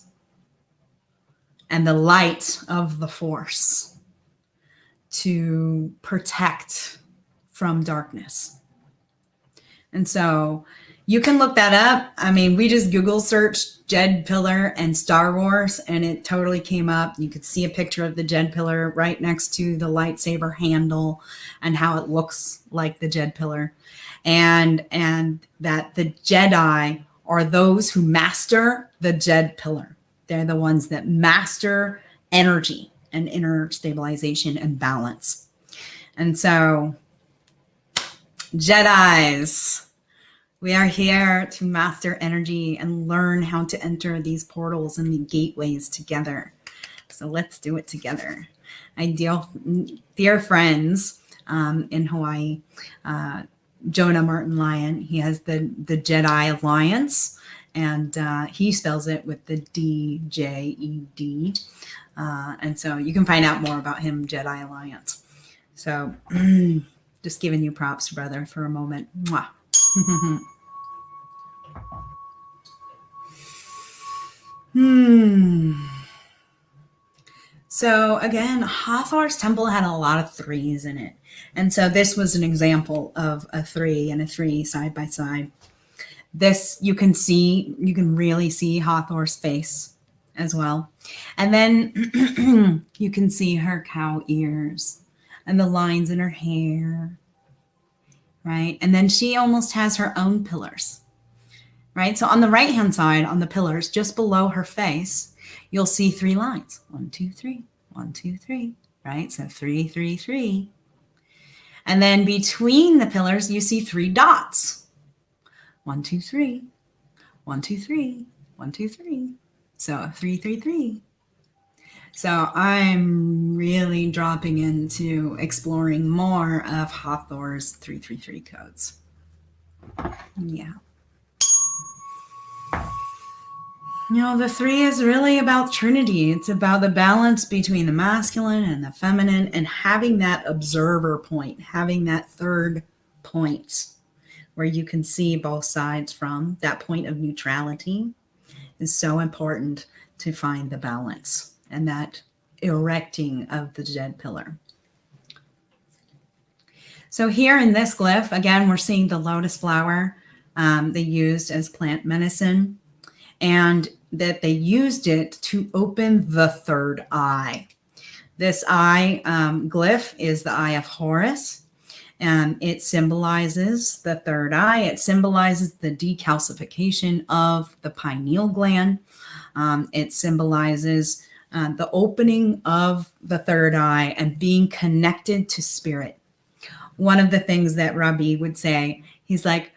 and the light of the Force to protect from darkness. And so you can look that up. I mean, we just Google searched Jed Pillar and Star Wars, and it totally came up. You could see a picture of the Jed Pillar right next to the lightsaber handle and how it looks like the Jed Pillar. And that the Jedi are those who master the Jed Pillar. They're the ones that master energy and inner stabilization and balance. And so, Jedis, we are here to master energy and learn how to enter these portals and the gateways together. So let's do it together. Dear friends in Hawaii, Jonah Martin Lyon, he has the Jedi Alliance, and he spells it with the D-J-E-D. And so you can find out more about him, Jedi Alliance. So just giving you props, brother, for a moment. Mwah. So again, Hawthor's temple had a lot of threes in it. And so this was an example of a 3 and a 3 side by side. This you can really see Hawthor's face as well. And then you can see her cow ears and the lines in her hair, right? And then she almost has her own pillars, right? So on the right-hand side, on the pillars, just below her face, you'll see 3 lines. 1, 2, 3, 1, 2, 3, right? So 3, 3, 3. And then between the pillars, you see 3 dots. 1, 2, 3, 1, 2, 3, 1, 2, 3. So 3, 3, 3. So I'm really dropping into exploring more of Hawthor's 333 codes. Yeah. You know, the 3 is really about Trinity. It's about the balance between the masculine and the feminine and having that observer point, having that third point where you can see both sides from. That point of neutrality is so important to find the balance and that erecting of the Jed Pillar. So here in this glyph, again, we're seeing the lotus flower they used as plant medicine, and that they used it to open the third eye. This eye glyph is the eye of Horus, and it symbolizes the third eye. It symbolizes the decalcification of the pineal gland. It symbolizes the opening of the third eye and being connected to spirit. One of the things that Rabbi would say, he's like,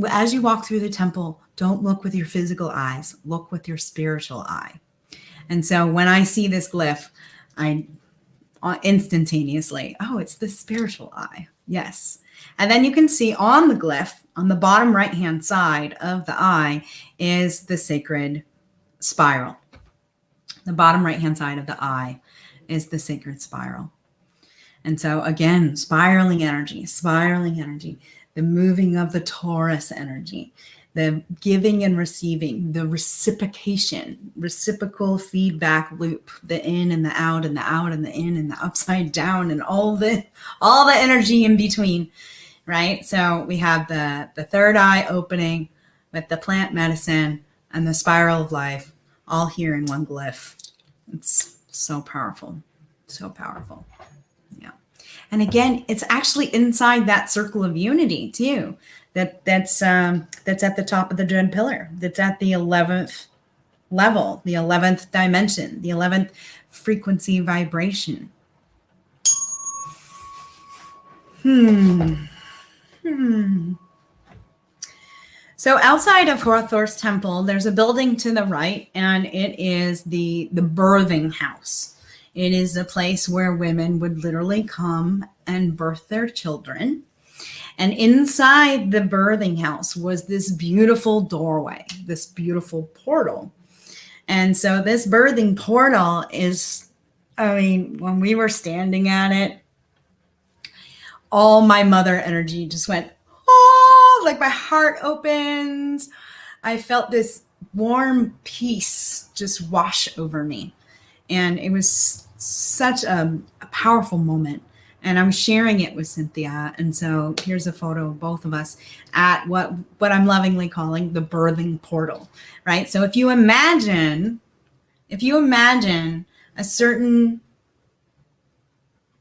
as you walk through the temple, don't look with your physical eyes, look with your spiritual eye. And so when I see this glyph, I instantaneously, oh, it's the spiritual eye. Yes. And then you can see on the glyph, on the bottom right-hand side of the eye, is the sacred spiral. The bottom right-hand side of the eye is the sacred spiral. And so again, spiraling energy, the moving of the Taurus energy, the giving and receiving, the reciprocal feedback loop, the in and the out and the out and the in and the upside down and all the energy in between, right? So we have the third eye opening with the plant medicine and the spiral of life all here in one glyph. It's so powerful, so powerful. Yeah. And again, it's actually inside that circle of unity too. That's at the top of the Jed Pillar. That's at the 11th level, the 11th dimension, the 11th frequency vibration. So outside of Hawthor's temple, there's a building to the right, and it is the birthing house. It is a place where women would literally come and birth their children. And inside the birthing house was this beautiful doorway, this beautiful portal. And so this birthing portal is, I mean, when we were standing at it, all my mother energy just went, oh, like my heart opens. I felt this warm peace just wash over me. And it was such a powerful moment. And I was sharing it with Cynthia. And so here's a photo of both of us at what I'm lovingly calling the birthing portal, right? So if you imagine a certain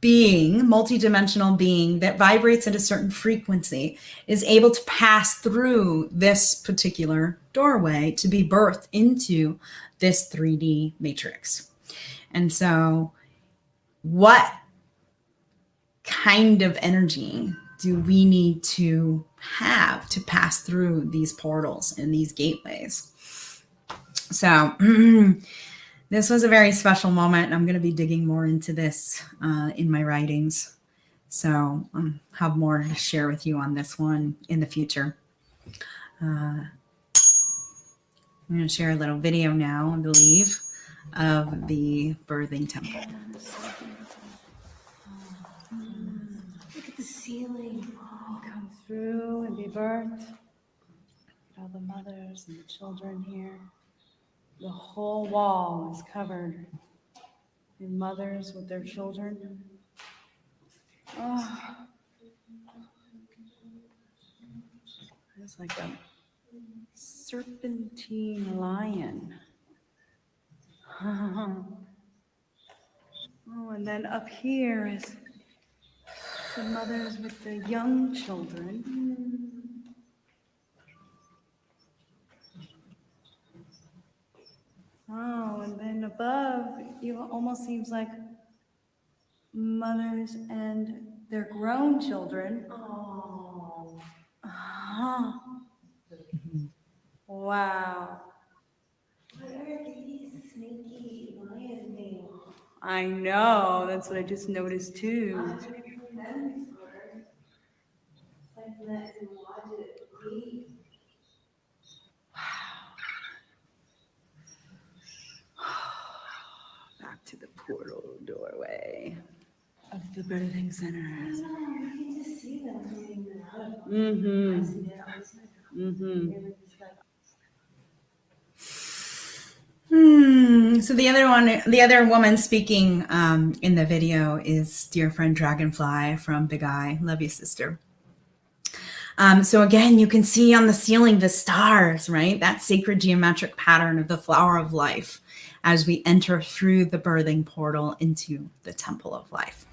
being, multidimensional being that vibrates at a certain frequency is able to pass through this particular doorway to be birthed into this 3D matrix. And so what kind of energy do we need to have to pass through these portals and these gateways? So this was a very special moment. I'm going to be digging more into this in my writings. So have more to share with you on this one in the future. I'm going to share a little video now, I believe, of the birthing temple. Look at the ceiling. Come through and be birthed. Look at all the mothers and the children here. The whole wall is covered in mothers with their children. Oh, it's like a serpentine lion. Oh, and then up here is the mothers with the young children. Oh, and then above, it almost seems like mothers and their grown children. Oh. Oh. Wow. What are these sneaky lion nails? I know, that's what I just noticed too. I've never heard them before. It's like that in watch it bleed. Back to the portal doorway of the birthing center. I don't know, you can just see them moving out. Mm-hmm. Mm-hmm. So the other woman speaking in the video is dear friend Dragonfly from Big Eye. Love you, sister. So again, you can see on the ceiling the stars, right? That sacred geometric pattern of the flower of life as we enter through the birthing portal into the temple of life.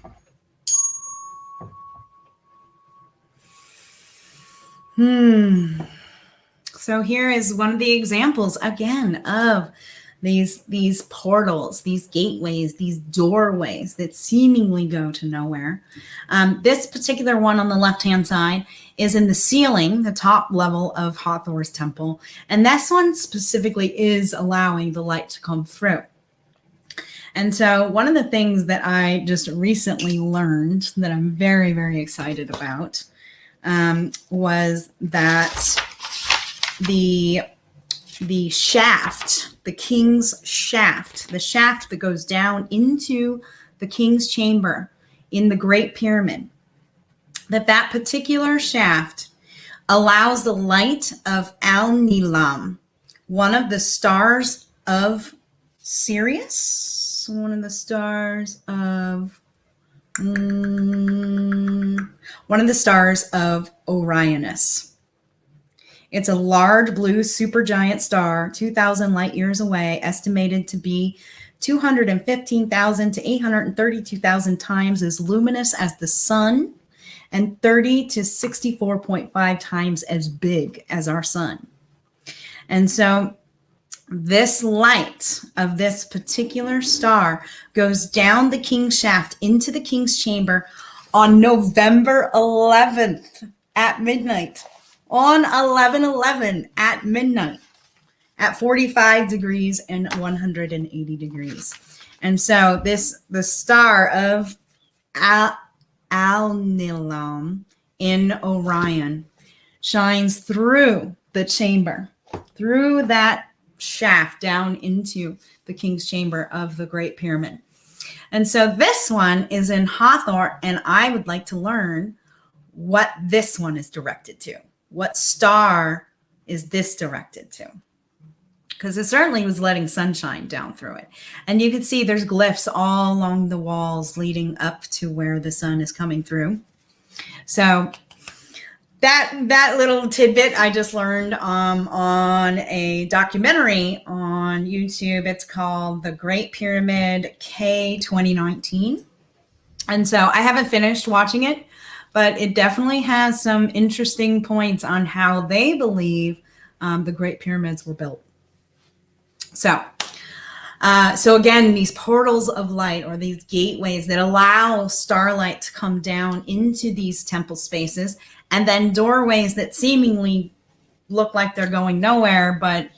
So here is one of the examples again of these portals, these gateways, these doorways that seemingly go to nowhere. This particular one on the left-hand side is in the ceiling, the top level of Hawthor's temple. And this one specifically is allowing the light to come through. And so one of the things that I just recently learned that I'm very, very excited about was that the shaft, the king's shaft, the shaft that goes down into the king's chamber in the Great Pyramid, that particular shaft allows the light of Al-Nilam, one of the stars of Sirius, one of the stars of Orionis. It's a large blue supergiant star, 2,000 light years away, estimated to be 215,000 to 832,000 times as luminous as the sun and 30 to 64.5 times as big as our sun. And so this light of this particular star goes down the king's shaft into the king's chamber on November 11th at midnight. On 11/11 at midnight at 45 degrees and 180 degrees. And so the star of Al-Nilam in Orion shines through the chamber, through that shaft down into the king's chamber of the Great Pyramid. And so this one is in Hawthor, and I would like to learn what this one is directed to. What star is this directed to? Because it certainly was letting sunshine down through it. And you can see there's glyphs all along the walls leading up to where the sun is coming through. So that little tidbit I just learned on a documentary on YouTube. It's called The Great Pyramid K 2019. And so I haven't finished watching it, but it definitely has some interesting points on how they believe the Great Pyramids were built. So So again, these portals of light, or these gateways that allow starlight to come down into these temple spaces, and then doorways that seemingly look like they're going nowhere, but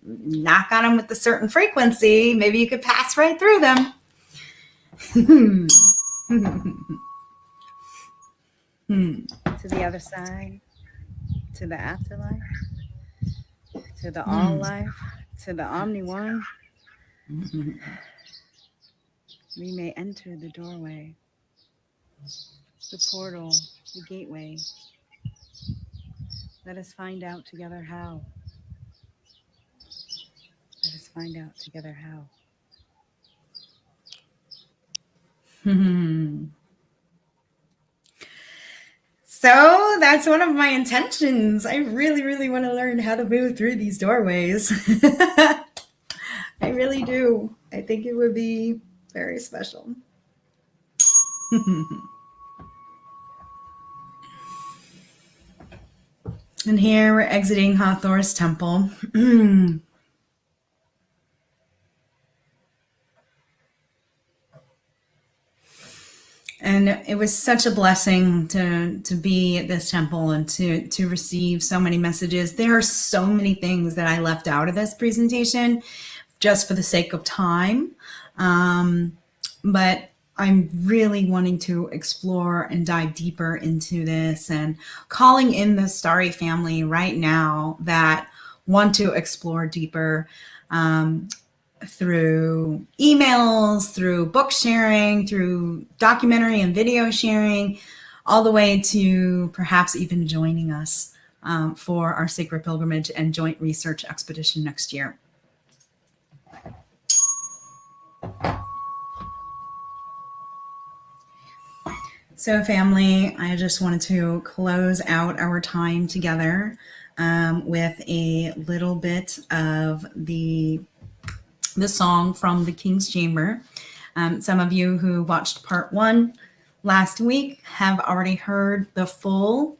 knock on them with a certain frequency, maybe you could pass right through them. To the other side, to the afterlife, to the all life, to the Omni One. We may enter the doorway, the portal, the gateway. Let us find out together how. Let us find out together how. So that's one of my intentions. I really, really want to learn how to move through these doorways. I really do. I think it would be very special. And here we're exiting Hawthor's temple. And it was such a blessing to be at this temple and to receive so many messages. There are so many things that I left out of this presentation just for the sake of time. But I'm really wanting to explore and dive deeper into this, and calling in the starry family right now that want to explore deeper, through emails, through book sharing, through documentary and video sharing, all the way to perhaps even joining us for our sacred pilgrimage and joint research expedition next year. So family, I just wanted to close out our time together with a little bit of the song from the King's Chamber. Some of you who watched part 1 last week have already heard the full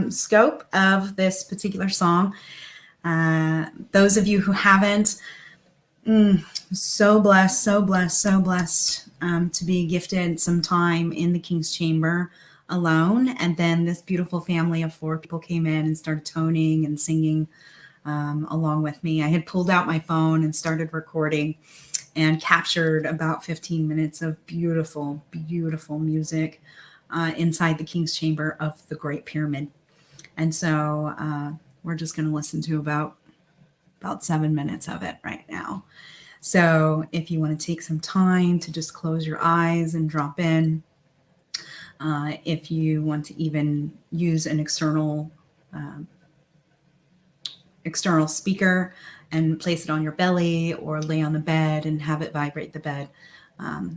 scope of this particular song. Those of you who haven't, so blessed, so blessed, so blessed to be gifted some time in the King's Chamber alone. And then this beautiful family of 4 people came in and started toning and singing along with me. I had pulled out my phone and started recording and captured about 15 minutes of beautiful, beautiful music inside the King's Chamber of the Great Pyramid. And so we're just going to listen to about 7 minutes of it right now. So if you want to take some time to just close your eyes and drop in, if you want to even use an external speaker and place it on your belly or lay on the bed and have it vibrate the bed.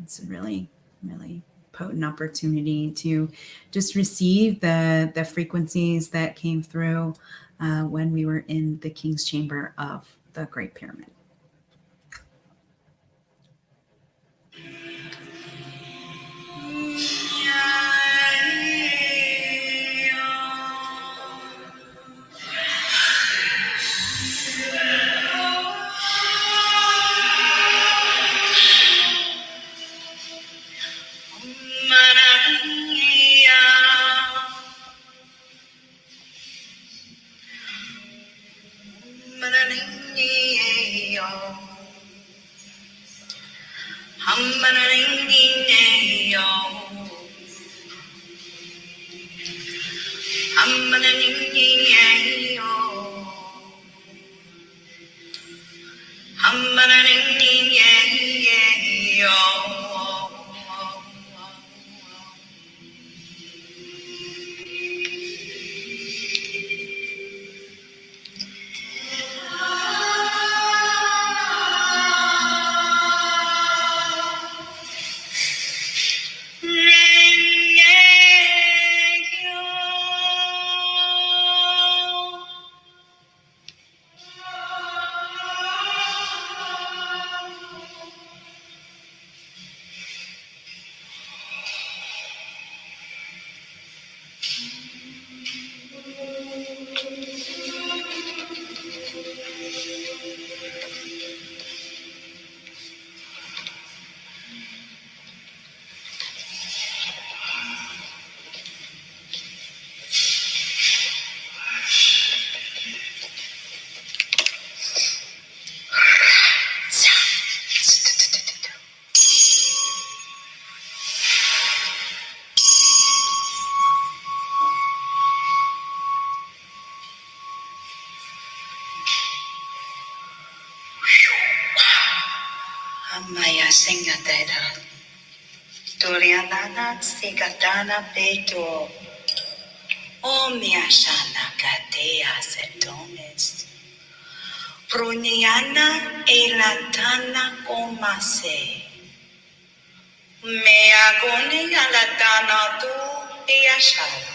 It's a really, really potent opportunity to just receive the frequencies that came through when we were in the King's Chamber of the Great Pyramid. singatera. Doriana sigatana beto. Omia shana katea setones. Pruniana elatana omase. Me agoni alatana tu piashala.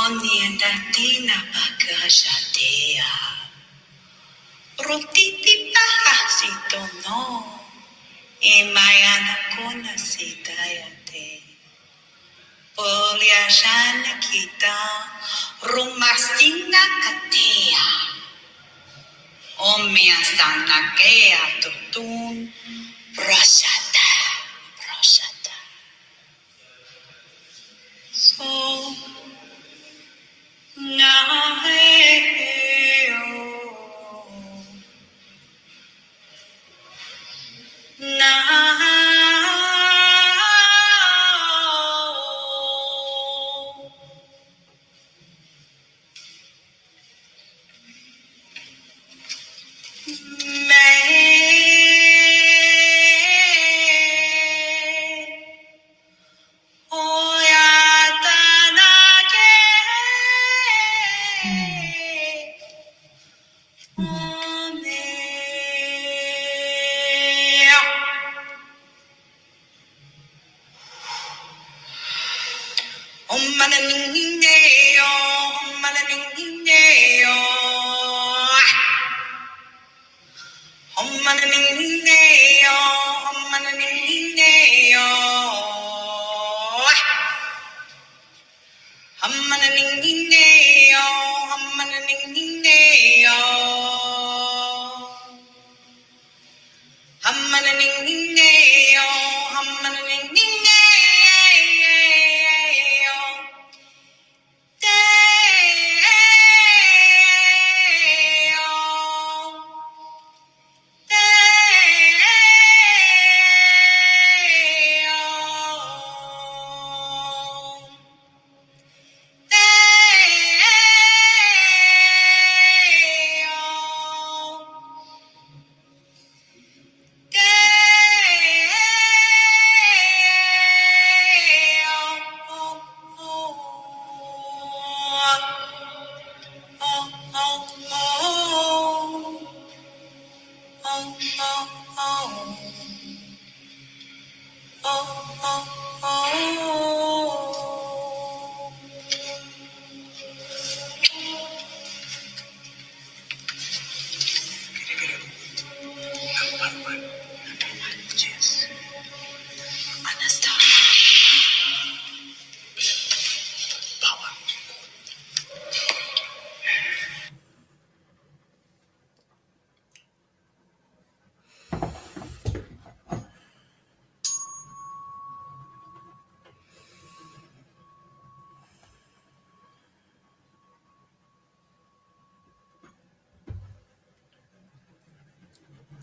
Oniendatina pakashatea. Rotiti pahasito no. Emayana kona sitayate. Poliashana kita. Rumastina katea. Omia sanakea tutun. Prosata. Prosata. So.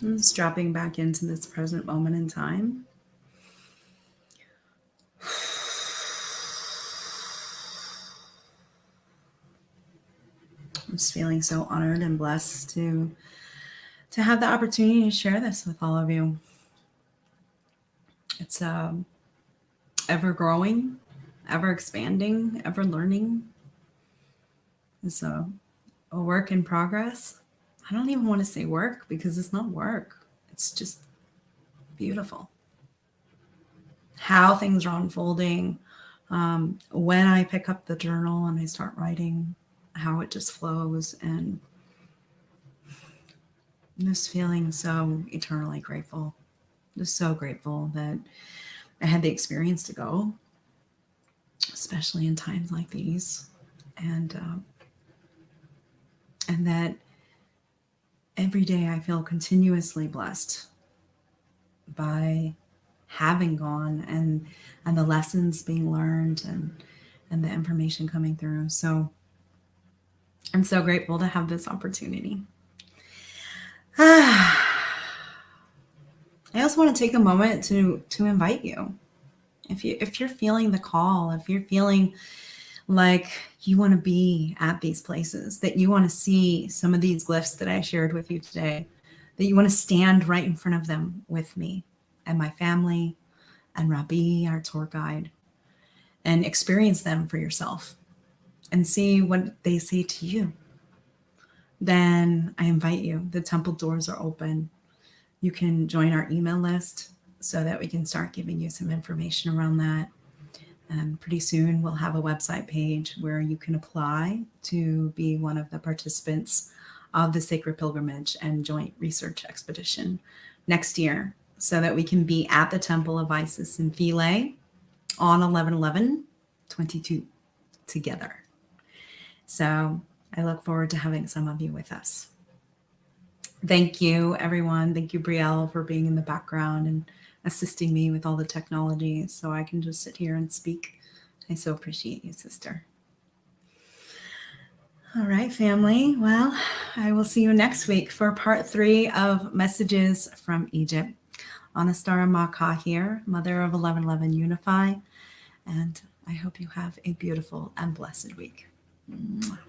And just dropping back into this present moment in time. I'm just feeling so honored and blessed to have the opportunity to share this with all of you. It's ever growing, ever expanding, ever learning. It's a work in progress. I don't even want to say work because it's not work. It's just beautiful. How things are unfolding. When I pick up the journal and I start writing, how it just flows, and I'm just feeling so eternally grateful. Just so grateful that I had the experience to go, especially in times like these, and that every day I feel continuously blessed by having gone, and the lessons being learned, and the information coming through. So I'm so grateful to have this opportunity. I also want to take a moment to invite you. If you're feeling the call, if you're feeling like you want to be at these places, that you want to see some of these glyphs that I shared with you today, that you want to stand right in front of them with me and my family and Rabbi, our tour guide, and experience them for yourself and see what they say to you, then I invite you. The temple doors are open. You can join our email list so that we can start giving you some information around that. And pretty soon we'll have a website page where you can apply to be one of the participants of the Sacred Pilgrimage and Joint Research Expedition next year, so that we can be at the Temple of Isis in Philae on 11/11/22 together. So I look forward to having some of you with us. Thank you, everyone. Thank you, Brielle, for being in the background and assisting me with all the technology so I can just sit here and speak. I so appreciate you, sister. All right, family. Well, I will see you next week for part 3 of Messages from Egypt. Anistara Ma Ka here, mother of 1111 Unify. And I hope you have a beautiful and blessed week. Mwah.